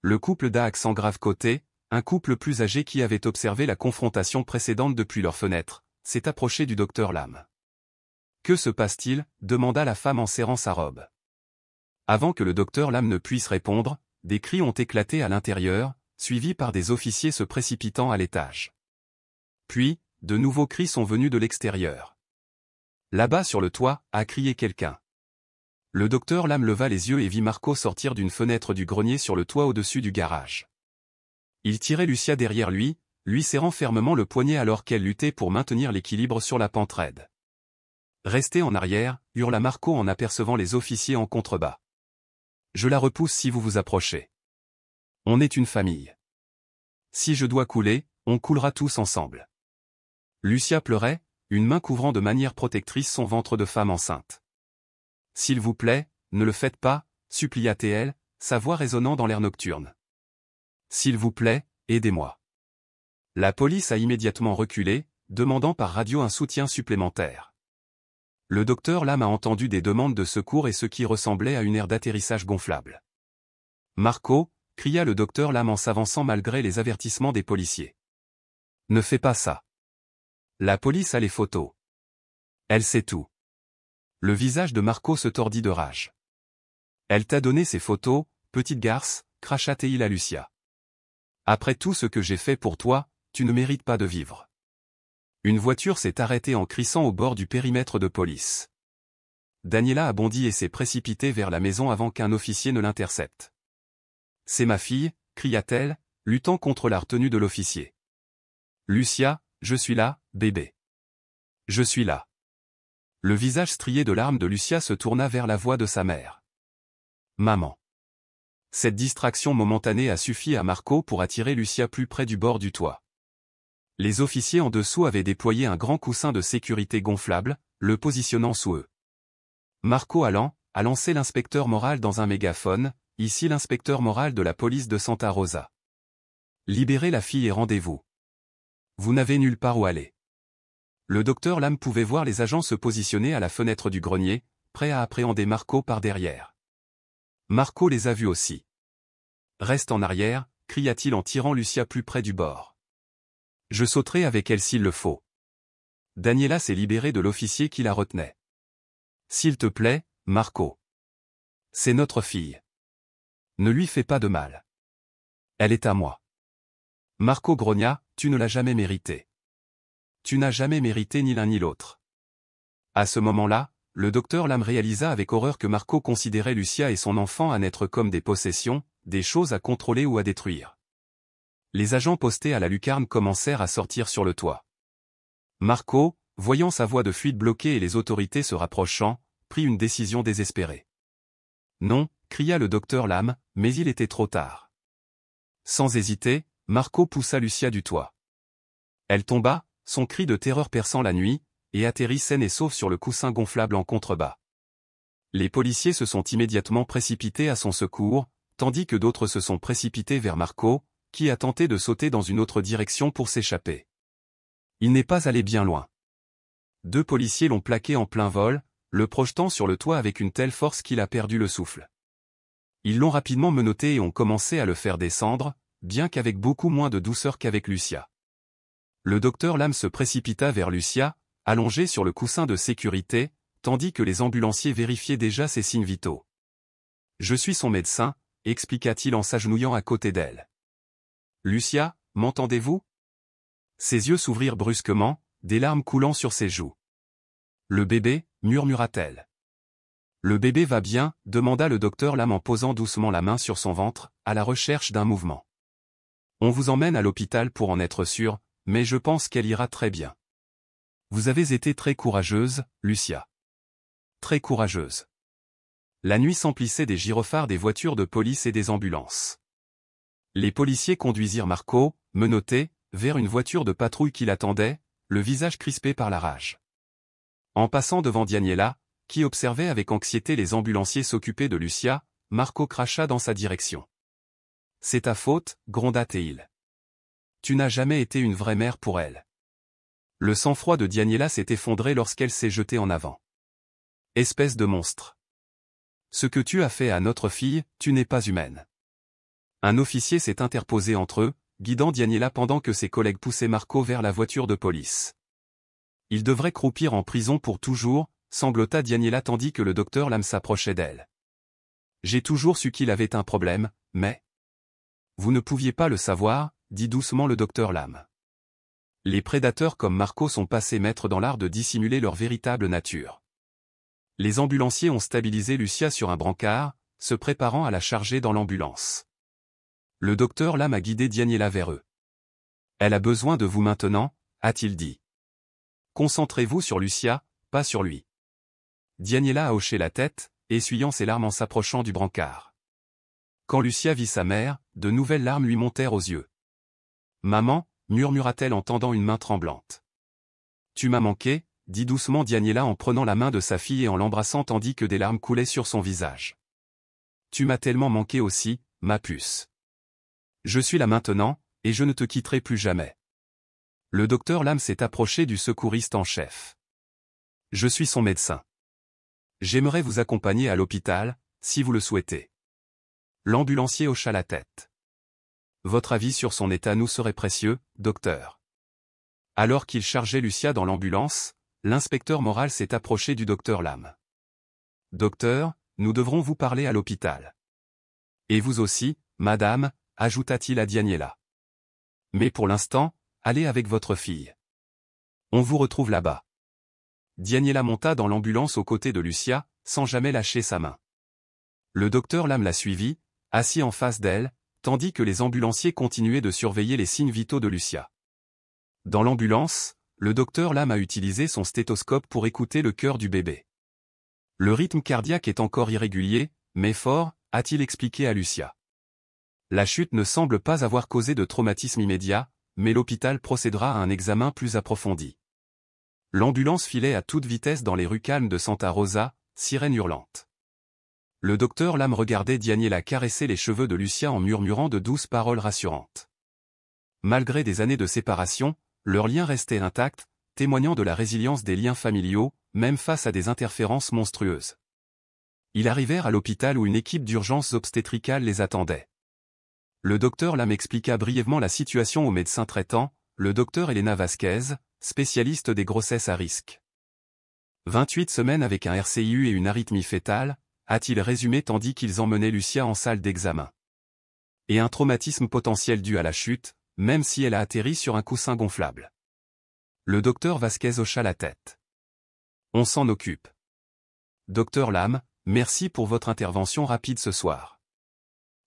Le couple d'a accent grave côté, un couple plus âgé qui avait observé la confrontation précédente depuis leur fenêtre, s'est approché du docteur Lam. « Que se passe-t-il » demanda la femme en serrant sa robe. Avant que le docteur Lam ne puisse répondre, des cris ont éclaté à l'intérieur, suivis par des officiers se précipitant à l'étage. Puis, de nouveaux cris sont venus de l'extérieur. Là-bas sur le toit, a crié quelqu'un. Le docteur Lam leva les yeux et vit Marco sortir d'une fenêtre du grenier sur le toit au-dessus du garage. Il tirait Lucia derrière lui serrant fermement le poignet alors qu'elle luttait pour maintenir l'équilibre sur la pente raide. « Restez en arrière » hurla Marco en apercevant les officiers en contrebas. « Je la repousse si vous vous approchez. On est une famille. Si je dois couler, on coulera tous ensemble. » Lucia pleurait, une main couvrant de manière protectrice son ventre de femme enceinte. « S'il vous plaît, ne le faites pas » supplia-t-elle, sa voix résonnant dans l'air nocturne. « S'il vous plaît, aidez-moi. » La police a immédiatement reculé, demandant par radio un soutien supplémentaire. Le docteur Lam a entendu des demandes de secours et ce qui ressemblait à une aire d'atterrissage gonflable. « Marco » cria le docteur Lam en s'avançant malgré les avertissements des policiers. « Ne fais pas ça. La police a les photos. Elle sait tout. » Le visage de Marco se tordit de rage. « Elle t'a donné ces photos, petite garce » cracha-t-il à Lucia. « Après tout ce que j'ai fait pour toi, tu ne mérites pas de vivre. » Une voiture s'est arrêtée en crissant au bord du périmètre de police. Daniela a bondi et s'est précipitée vers la maison avant qu'un officier ne l'intercepte. « C'est ma fille » cria-t-elle, luttant contre la retenue de l'officier. « Lucia, je suis là, bébé. Je suis là. » Le visage strié de larmes de Lucia se tourna vers la voix de sa mère. « Maman. » Cette distraction momentanée a suffi à Marco pour attirer Lucia plus près du bord du toit. Les officiers en dessous avaient déployé un grand coussin de sécurité gonflable, le positionnant sous eux. Marco a lancé l'inspecteur Moral dans un mégaphone, ici l'inspecteur Moral de la police de Santa Rosa. Libérez la fille et rendez-vous. Vous n'avez nulle part où aller. Le docteur Lam pouvait voir les agents se positionner à la fenêtre du grenier, prêts à appréhender Marco par derrière. Marco les a vus aussi. « Reste en arrière » cria-t-il en tirant Lucia plus près du bord. « Je sauterai avec elle s'il le faut. » Daniela s'est libérée de l'officier qui la retenait. « S'il te plaît, Marco. C'est notre fille. Ne lui fais pas de mal. Elle est à moi. » Marco grogna, « Tu ne l'as jamais méritée. Tu n'as jamais mérité ni l'un ni l'autre. » À ce moment-là, le docteur Lam réalisa avec horreur que Marco considérait Lucia et son enfant à n'être comme des possessions, des choses à contrôler ou à détruire. Les agents postés à la lucarne commencèrent à sortir sur le toit. Marco, voyant sa voie de fuite bloquée et les autorités se rapprochant, prit une décision désespérée. « Non » cria le docteur Lam, mais il était trop tard. Sans hésiter, Marco poussa Lucia du toit. Elle tomba, son cri de terreur perçant la nuit, et atterrit saine et sauve sur le coussin gonflable en contrebas. Les policiers se sont immédiatement précipités à son secours, tandis que d'autres se sont précipités vers Marco, qui a tenté de sauter dans une autre direction pour s'échapper. Il n'est pas allé bien loin. 2 policiers l'ont plaqué en plein vol, le projetant sur le toit avec une telle force qu'il a perdu le souffle. Ils l'ont rapidement menotté et ont commencé à le faire descendre, bien qu'avec beaucoup moins de douceur qu'avec Lucia. Le docteur Lam se précipita vers Lucia, allongée sur le coussin de sécurité, tandis que les ambulanciers vérifiaient déjà ses signes vitaux. « Je suis son médecin » expliqua-t-il en s'agenouillant à côté d'elle. « Lucia, m'entendez-vous » Ses yeux s'ouvrirent brusquement, des larmes coulant sur ses joues. « Le bébé » murmura-t-elle. « Le bébé va bien » demanda le docteur Lam en posant doucement la main sur son ventre, à la recherche d'un mouvement. On vous emmène à l'hôpital pour en être sûr, mais je pense qu'elle ira très bien. Vous avez été très courageuse, Lucia. Très courageuse. La nuit s'emplissait des gyrophares des voitures de police et des ambulances. Les policiers conduisirent Marco, menotté, vers une voiture de patrouille qui l'attendait, le visage crispé par la rage. En passant devant Daniela, qui observait avec anxiété les ambulanciers s'occuper de Lucia, Marco cracha dans sa direction. « C'est ta faute, gronda-t-il. Tu n'as jamais été une vraie mère pour elle. » Le sang-froid de Daniela s'est effondré lorsqu'elle s'est jetée en avant. « Espèce de monstre. Ce que tu as fait à notre fille, tu n'es pas humaine. » Un officier s'est interposé entre eux, guidant Daniela pendant que ses collègues poussaient Marco vers la voiture de police. Il devrait croupir en prison pour toujours, sanglota Daniela tandis que le docteur Lam s'approchait d'elle. J'ai toujours su qu'il avait un problème, mais... Vous ne pouviez pas le savoir, dit doucement le docteur Lam. Les prédateurs comme Marco sont passés maîtres dans l'art de dissimuler leur véritable nature. Les ambulanciers ont stabilisé Lucia sur un brancard, se préparant à la charger dans l'ambulance. Le docteur Lam a guidé Daniela vers eux. Elle a besoin de vous maintenant, a-t-il dit. Concentrez-vous sur Lucia, pas sur lui. Daniela a hoché la tête, essuyant ses larmes en s'approchant du brancard. Quand Lucia vit sa mère, de nouvelles larmes lui montèrent aux yeux. « Maman » murmura-t-elle en tendant une main tremblante. « Tu m'as manqué » dit doucement Daniela en prenant la main de sa fille et en l'embrassant tandis que des larmes coulaient sur son visage. « Tu m'as tellement manqué aussi, ma puce. Je suis là maintenant, et je ne te quitterai plus jamais. » Le docteur Lam s'est approché du secouriste en chef. « Je suis son médecin. J'aimerais vous accompagner à l'hôpital, si vous le souhaitez. » L'ambulancier hocha la tête. « Votre avis sur son état nous serait précieux, docteur. » Alors qu'il chargeait Lucia dans l'ambulance, l'inspecteur moral s'est approché du docteur Lam. « Docteur, nous devrons vous parler à l'hôpital. »« Et vous aussi, madame » ajouta-t-il à Daniela. « Mais pour l'instant, allez avec votre fille. On vous retrouve là-bas. » Daniela monta dans l'ambulance aux côtés de Lucia, sans jamais lâcher sa main. Le docteur Lam la suivit, assis en face d'elle, tandis que les ambulanciers continuaient de surveiller les signes vitaux de Lucia. Dans l'ambulance, le docteur Lam a utilisé son stéthoscope pour écouter le cœur du bébé. Le rythme cardiaque est encore irrégulier, mais fort, a-t-il expliqué à Lucia. La chute ne semble pas avoir causé de traumatisme immédiat, mais l'hôpital procédera à un examen plus approfondi. L'ambulance filait à toute vitesse dans les rues calmes de Santa Rosa, sirène hurlante. Le docteur Lam regardait Daniela caresser les cheveux de Lucia en murmurant de douces paroles rassurantes. Malgré des années de séparation, leur lien restait intact, témoignant de la résilience des liens familiaux, même face à des interférences monstrueuses. Ils arrivèrent à l'hôpital où une équipe d'urgences obstétricales les attendait. Le docteur Lam expliqua brièvement la situation au médecin traitant, le docteur Elena Vasquez, spécialiste des grossesses à risque. 28 semaines avec un RCIU et une arythmie fœtale, a-t-il résumé tandis qu'ils emmenaient Lucia en salle d'examen. Et un traumatisme potentiel dû à la chute, même si elle a atterri sur un coussin gonflable. Le docteur Vasquez hocha la tête. On s'en occupe. Docteur Lam, merci pour votre intervention rapide ce soir.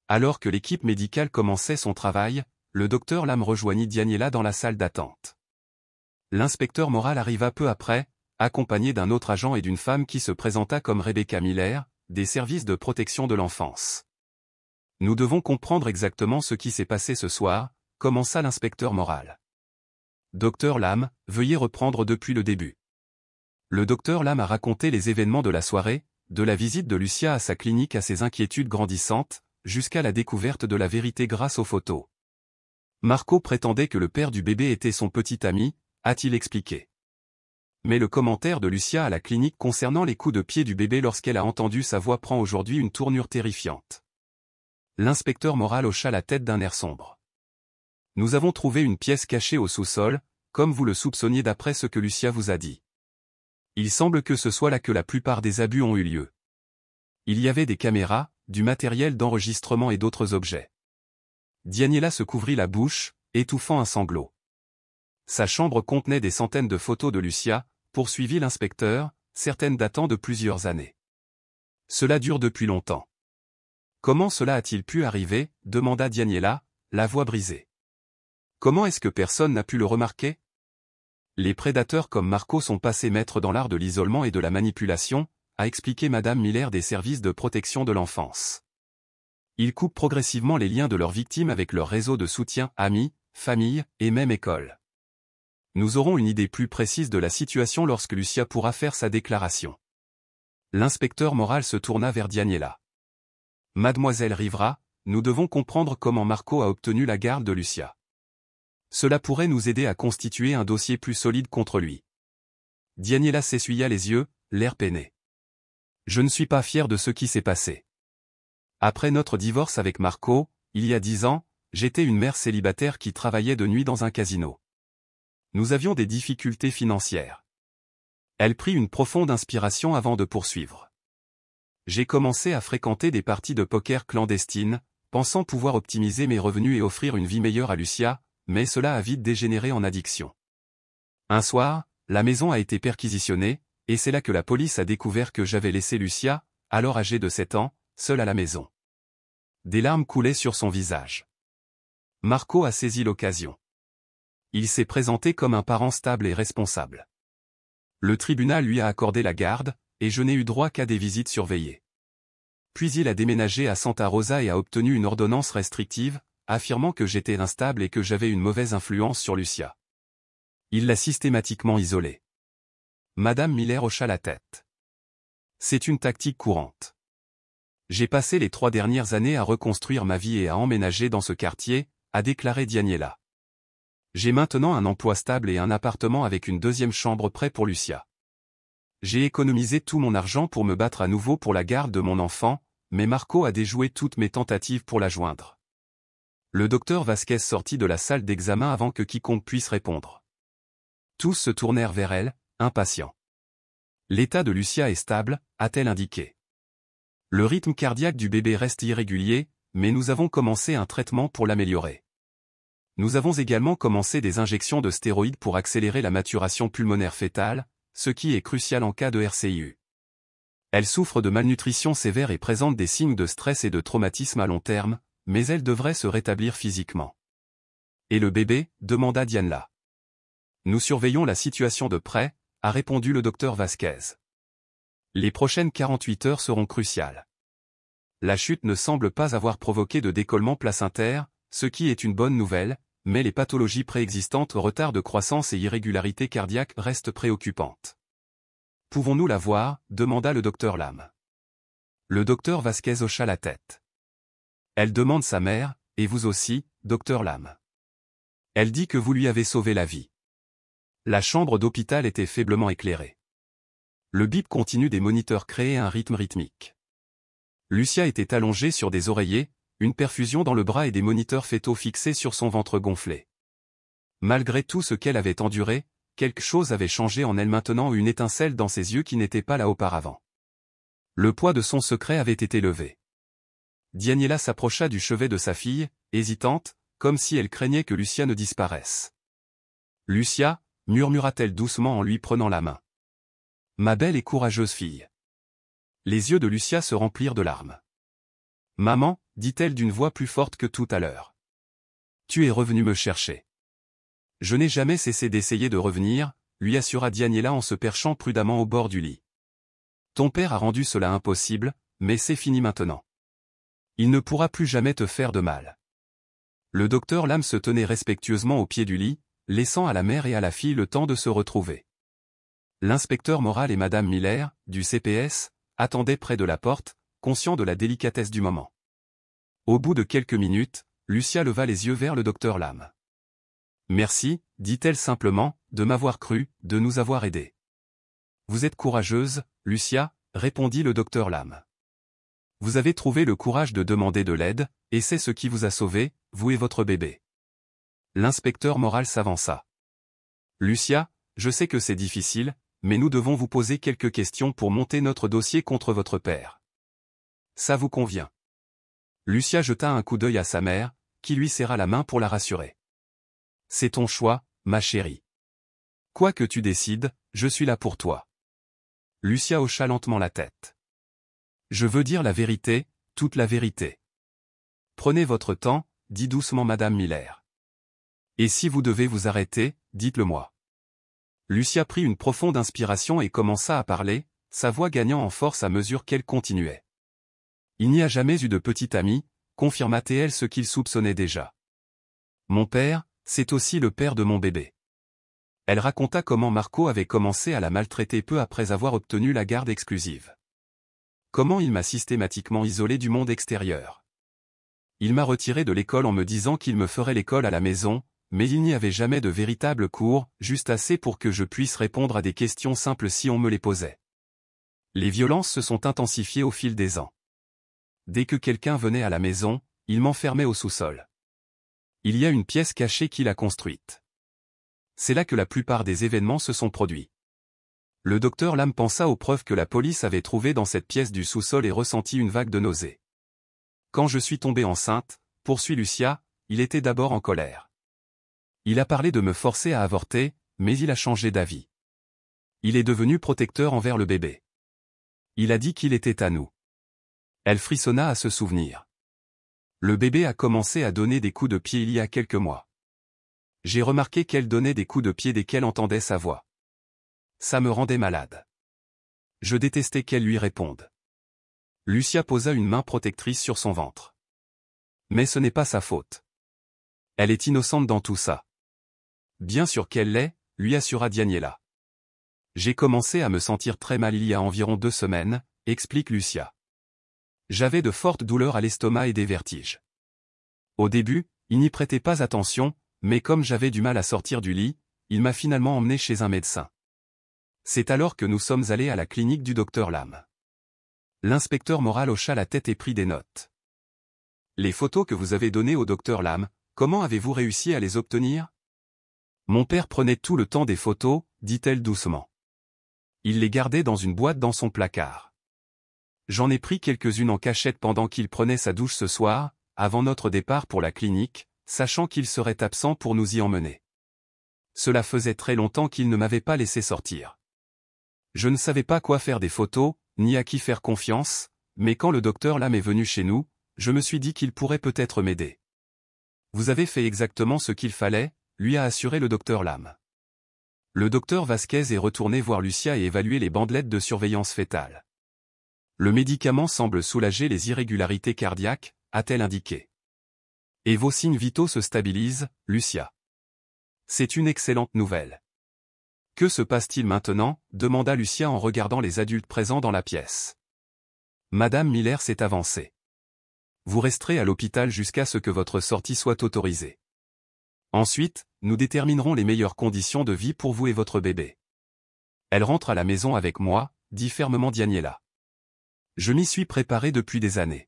Alors que l'équipe médicale commençait son travail, le docteur Lam rejoignit Daniela dans la salle d'attente. L'inspecteur moral arriva peu après, accompagné d'un autre agent et d'une femme qui se présenta comme Rebecca Miller, des services de protection de l'enfance. Nous devons comprendre exactement ce qui s'est passé ce soir, commença l'inspecteur moral. Docteur Lam, veuillez reprendre depuis le début. Le docteur Lam a raconté les événements de la soirée, de la visite de Lucia à sa clinique à ses inquiétudes grandissantes, jusqu'à la découverte de la vérité grâce aux photos. Marco prétendait que le père du bébé était son petit ami, a-t-il expliqué. Mais le commentaire de Lucia à la clinique concernant les coups de pied du bébé lorsqu'elle a entendu sa voix prend aujourd'hui une tournure terrifiante. L'inspecteur moral hocha la tête d'un air sombre. Nous avons trouvé une pièce cachée au sous-sol, comme vous le soupçonniez d'après ce que Lucia vous a dit. Il semble que ce soit là que la plupart des abus ont eu lieu. Il y avait des caméras, du matériel d'enregistrement et d'autres objets. Daniela se couvrit la bouche, étouffant un sanglot. Sa chambre contenait des centaines de photos de Lucia, poursuivit l'inspecteur, certaines datant de plusieurs années. Cela dure depuis longtemps. Comment cela a-t-il pu arriver, demanda Daniela, la voix brisée. Comment est-ce que personne n'a pu le remarquer? Les prédateurs comme Marco sont passés maîtres dans l'art de l'isolement et de la manipulation, a expliqué Madame Miller des services de protection de l'enfance. Ils coupent progressivement les liens de leurs victimes avec leur réseau de soutien, amis, famille, et même école. Nous aurons une idée plus précise de la situation lorsque Lucia pourra faire sa déclaration. L'inspecteur moral se tourna vers Daniela. Mademoiselle Rivera, nous devons comprendre comment Marco a obtenu la garde de Lucia. Cela pourrait nous aider à constituer un dossier plus solide contre lui. Daniela s'essuya les yeux, l'air peiné. Je ne suis pas fier de ce qui s'est passé. Après notre divorce avec Marco, il y a 10 ans, j'étais une mère célibataire qui travaillait de nuit dans un casino. Nous avions des difficultés financières. Elle prit une profonde inspiration avant de poursuivre. J'ai commencé à fréquenter des parties de poker clandestines, pensant pouvoir optimiser mes revenus et offrir une vie meilleure à Lucia, mais cela a vite dégénéré en addiction. Un soir, la maison a été perquisitionnée, et c'est là que la police a découvert que j'avais laissé Lucia, alors âgée de 7 ans, seule à la maison. Des larmes coulaient sur son visage. Marco a saisi l'occasion. Il s'est présenté comme un parent stable et responsable. Le tribunal lui a accordé la garde, et je n'ai eu droit qu'à des visites surveillées. Puis il a déménagé à Santa Rosa et a obtenu une ordonnance restrictive, affirmant que j'étais instable et que j'avais une mauvaise influence sur Lucia. Il l'a systématiquement isolée. Madame Miller hocha la tête. C'est une tactique courante. J'ai passé les 3 dernières années à reconstruire ma vie et à emménager dans ce quartier, a déclaré Daniela. J'ai maintenant un emploi stable et un appartement avec une 2e chambre prêt pour Lucia. J'ai économisé tout mon argent pour me battre à nouveau pour la garde de mon enfant, mais Marco a déjoué toutes mes tentatives pour la joindre. Le docteur Vasquez sortit de la salle d'examen avant que quiconque puisse répondre. Tous se tournèrent vers elle, impatients. L'état de Lucia est stable, a-t-elle indiqué. Le rythme cardiaque du bébé reste irrégulier, mais nous avons commencé un traitement pour l'améliorer. Nous avons également commencé des injections de stéroïdes pour accélérer la maturation pulmonaire fœtale, ce qui est crucial en cas de RCIU. Elle souffre de malnutrition sévère et présente des signes de stress et de traumatisme à long terme, mais elle devrait se rétablir physiquement. Et le bébé, demanda Diana. Nous surveillons la situation de près, a répondu le docteur Vasquez. Les prochaines 48 heures seront cruciales. La chute ne semble pas avoir provoqué de décollement placentaire, ce qui est une bonne nouvelle, mais les pathologies préexistantes, retard de croissance et irrégularité cardiaque restent préoccupantes. Pouvons-nous la voir, demanda le docteur Lam. Le docteur Vasquez hocha la tête. Elle demande sa mère, et vous aussi, docteur Lam. Elle dit que vous lui avez sauvé la vie. La chambre d'hôpital était faiblement éclairée. Le bip continu des moniteurs créait un rythme rythmique. Lucia était allongée sur des oreillers, une perfusion dans le bras et des moniteurs fœtaux fixés sur son ventre gonflé. Malgré tout ce qu'elle avait enduré, quelque chose avait changé en elle maintenant, une étincelle dans ses yeux qui n'était pas là auparavant. Le poids de son secret avait été levé. Daniela s'approcha du chevet de sa fille, hésitante, comme si elle craignait que Lucia ne disparaisse. « Lucia » murmura-t-elle doucement en lui prenant la main. « Ma belle et courageuse fille. » Les yeux de Lucia se remplirent de larmes. « Maman » dit-elle d'une voix plus forte que tout à l'heure. « Tu es revenue me chercher. » « Je n'ai jamais cessé d'essayer de revenir » lui assura Daniela en se perchant prudemment au bord du lit. « Ton père a rendu cela impossible, mais c'est fini maintenant. Il ne pourra plus jamais te faire de mal. » Le docteur Lam se tenait respectueusement au pied du lit, laissant à la mère et à la fille le temps de se retrouver. L'inspecteur moral et Madame Miller, du CPS, attendaient près de la porte, conscients de la délicatesse du moment. Au bout de quelques minutes, Lucia leva les yeux vers le docteur Lam. « Merci, dit-elle simplement, de m'avoir cru, de nous avoir aidés. »« Vous êtes courageuse, Lucia, » répondit le docteur Lam. « Vous avez trouvé le courage de demander de l'aide, et c'est ce qui vous a sauvé, vous et votre bébé. » L'inspecteur moral s'avança. « Lucia, je sais que c'est difficile, mais nous devons vous poser quelques questions pour monter notre dossier contre votre père. Ça vous convient ?» Lucia jeta un coup d'œil à sa mère, qui lui serra la main pour la rassurer. « C'est ton choix, ma chérie. Quoi que tu décides, je suis là pour toi. » Lucia hocha lentement la tête. « Je veux dire la vérité, toute la vérité. » « Prenez votre temps, dit doucement Madame Miller. Et si vous devez vous arrêter, dites-le-moi. Lucia prit une profonde inspiration et commença à parler, sa voix gagnant en force à mesure qu'elle continuait. Il n'y a jamais eu de petit ami, confirma-t-elle ce qu'il soupçonnait déjà. Mon père, c'est aussi le père de mon bébé. Elle raconta comment Marco avait commencé à la maltraiter peu après avoir obtenu la garde exclusive. Comment il m'a systématiquement isolé du monde extérieur. Il m'a retiré de l'école en me disant qu'il me ferait l'école à la maison, mais il n'y avait jamais de véritable cours, juste assez pour que je puisse répondre à des questions simples si on me les posait. Les violences se sont intensifiées au fil des ans. Dès que quelqu'un venait à la maison, il m'enfermait au sous-sol. Il y a une pièce cachée qu'il a construite. C'est là que la plupart des événements se sont produits. Le docteur Lam pensa aux preuves que la police avait trouvées dans cette pièce du sous-sol et ressentit une vague de nausée. Quand je suis tombée enceinte, poursuit Lucia, il était d'abord en colère. Il a parlé de me forcer à avorter, mais il a changé d'avis. Il est devenu protecteur envers le bébé. Il a dit qu'il était à nous. Elle frissonna à se souvenir. Le bébé a commencé à donner des coups de pied il y a quelques mois. J'ai remarqué qu'elle donnait des coups de pied dès qu'elle entendait sa voix. Ça me rendait malade. Je détestais qu'elle lui réponde. Lucia posa une main protectrice sur son ventre. Mais ce n'est pas sa faute. Elle est innocente dans tout ça. Bien sûr qu'elle l'est, lui assura Daniela. J'ai commencé à me sentir très mal il y a environ 2 semaines, explique Lucia. J'avais de fortes douleurs à l'estomac et des vertiges. Au début, il n'y prêtait pas attention, mais comme j'avais du mal à sortir du lit, il m'a finalement emmené chez un médecin. C'est alors que nous sommes allés à la clinique du docteur Lam. L'inspecteur moral hocha la tête et prit des notes. Les photos que vous avez données au docteur Lam, comment avez-vous réussi à les obtenir? Mon père prenait tout le temps des photos, dit-elle doucement. Il les gardait dans une boîte dans son placard. J'en ai pris quelques-unes en cachette pendant qu'il prenait sa douche ce soir, avant notre départ pour la clinique, sachant qu'il serait absent pour nous y emmener. Cela faisait très longtemps qu'il ne m'avait pas laissé sortir. Je ne savais pas quoi faire des photos, ni à qui faire confiance, mais quand le docteur Lam est venu chez nous, je me suis dit qu'il pourrait peut-être m'aider. Vous avez fait exactement ce qu'il fallait, lui a assuré le docteur Lam. Le docteur Vasquez est retourné voir Lucia et évaluer les bandelettes de surveillance fœtale. Le médicament semble soulager les irrégularités cardiaques, a-t-elle indiqué. Et vos signes vitaux se stabilisent, Lucia. C'est une excellente nouvelle. Que se passe-t-il maintenant, demanda Lucia en regardant les adultes présents dans la pièce. Madame Miller s'est avancée. Vous resterez à l'hôpital jusqu'à ce que votre sortie soit autorisée. Ensuite, nous déterminerons les meilleures conditions de vie pour vous et votre bébé. Elle rentre à la maison avec moi, dit fermement Daniela. Je m'y suis préparé depuis des années.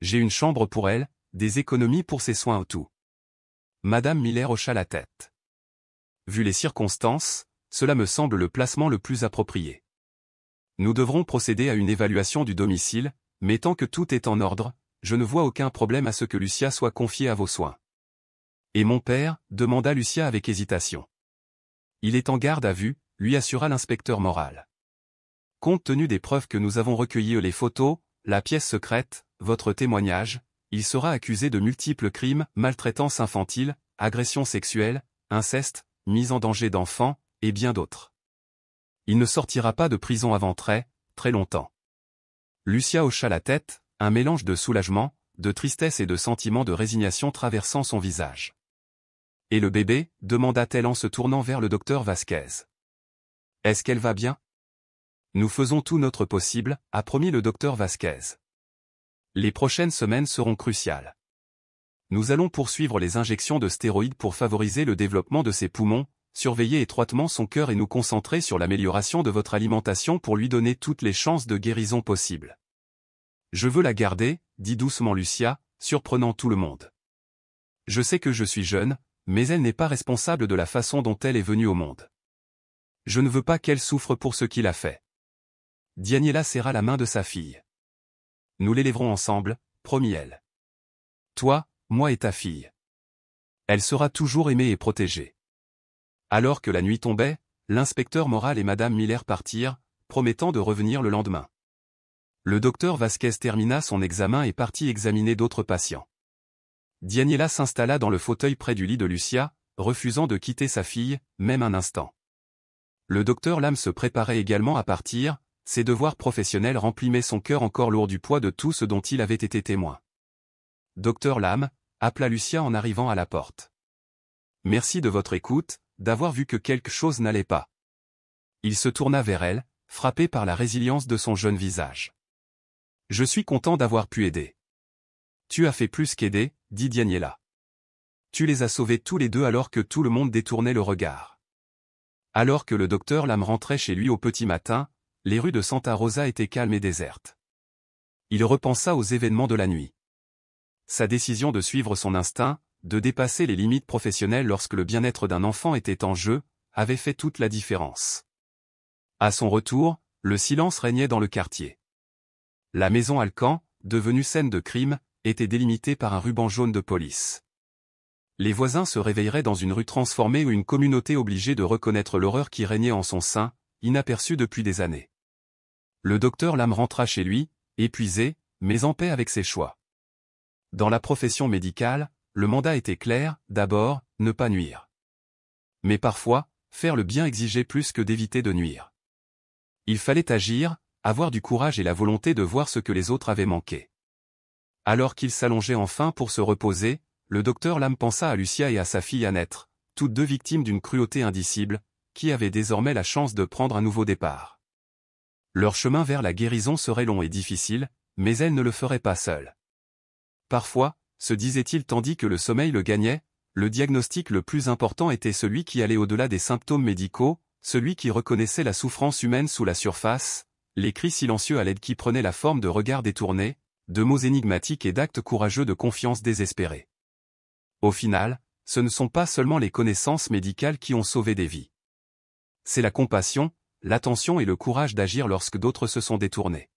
J'ai une chambre pour elle, des économies pour ses soins au tout. Madame Miller hocha la tête. Vu les circonstances, cela me semble le placement le plus approprié. Nous devrons procéder à une évaluation du domicile, mais tant que tout est en ordre, je ne vois aucun problème à ce que Lucia soit confiée à vos soins. Et mon père, demanda Lucia avec hésitation. Il est en garde à vue, lui assura l'inspecteur moral. Compte tenu des preuves que nous avons recueillies, les photos, la pièce secrète, votre témoignage, il sera accusé de multiples crimes, maltraitance infantile, agression sexuelle, inceste, mise en danger d'enfants, et bien d'autres. Il ne sortira pas de prison avant très longtemps. Lucia hocha la tête, un mélange de soulagement, de tristesse et de sentiment de résignation traversant son visage. Et le bébé, demanda-t-elle en se tournant vers le docteur Vasquez. Est-ce qu'elle va bien? Nous faisons tout notre possible, a promis le docteur Vasquez. Les prochaines semaines seront cruciales. Nous allons poursuivre les injections de stéroïdes pour favoriser le développement de ses poumons, surveiller étroitement son cœur et nous concentrer sur l'amélioration de votre alimentation pour lui donner toutes les chances de guérison possibles. Je veux la garder, dit doucement Lucia, surprenant tout le monde. Je sais que je suis jeune, mais elle n'est pas responsable de la façon dont elle est venue au monde. Je ne veux pas qu'elle souffre pour ce qu'il a fait. Daniela serra la main de sa fille. Nous l'élèverons ensemble, promit-elle. Toi, moi et ta fille. Elle sera toujours aimée et protégée. Alors que la nuit tombait, l'inspecteur moral et madame Miller partirent, promettant de revenir le lendemain. Le docteur Vasquez termina son examen et partit examiner d'autres patients. Daniela s'installa dans le fauteuil près du lit de Lucia, refusant de quitter sa fille, même un instant. Le docteur Lam se préparait également à partir, ses devoirs professionnels remplimaient son cœur encore lourd du poids de tout ce dont il avait été témoin. « Docteur Lam » appela Lucia en arrivant à la porte. « Merci de votre écoute, d'avoir vu que quelque chose n'allait pas. » Il se tourna vers elle, frappé par la résilience de son jeune visage. « Je suis content d'avoir pu aider. »« Tu as fait plus qu'aider, » dit Daniela. « Tu les as sauvés tous les deux alors que tout le monde détournait le regard. » Alors que le docteur Lam rentrait chez lui au petit matin, les rues de Santa Rosa étaient calmes et désertes. Il repensa aux événements de la nuit. Sa décision de suivre son instinct, de dépasser les limites professionnelles lorsque le bien-être d'un enfant était en jeu, avait fait toute la différence. À son retour, le silence régnait dans le quartier. La maison Alcan, devenue scène de crime, était délimitée par un ruban jaune de police. Les voisins se réveilleraient dans une rue transformée ou une communauté obligée de reconnaître l'horreur qui régnait en son sein, inaperçue depuis des années. Le docteur Lam rentra chez lui, épuisé, mais en paix avec ses choix. Dans la profession médicale, le mandat était clair, d'abord, ne pas nuire. Mais parfois, faire le bien exigeait plus que d'éviter de nuire. Il fallait agir, avoir du courage et la volonté de voir ce que les autres avaient manqué. Alors qu'il s'allongeait enfin pour se reposer, le docteur Lam pensa à Lucia et à sa fille Annette, toutes deux victimes d'une cruauté indicible, qui avaient désormais la chance de prendre un nouveau départ. Leur chemin vers la guérison serait long et difficile, mais elles ne le feraient pas seules. Parfois, se disait-il tandis que le sommeil le gagnait, le diagnostic le plus important était celui qui allait au-delà des symptômes médicaux, celui qui reconnaissait la souffrance humaine sous la surface, les cris silencieux à l'aide qui prenaient la forme de regards détournés, de mots énigmatiques et d'actes courageux de confiance désespérée. Au final, ce ne sont pas seulement les connaissances médicales qui ont sauvé des vies. C'est la compassion, l'attention et le courage d'agir lorsque d'autres se sont détournés.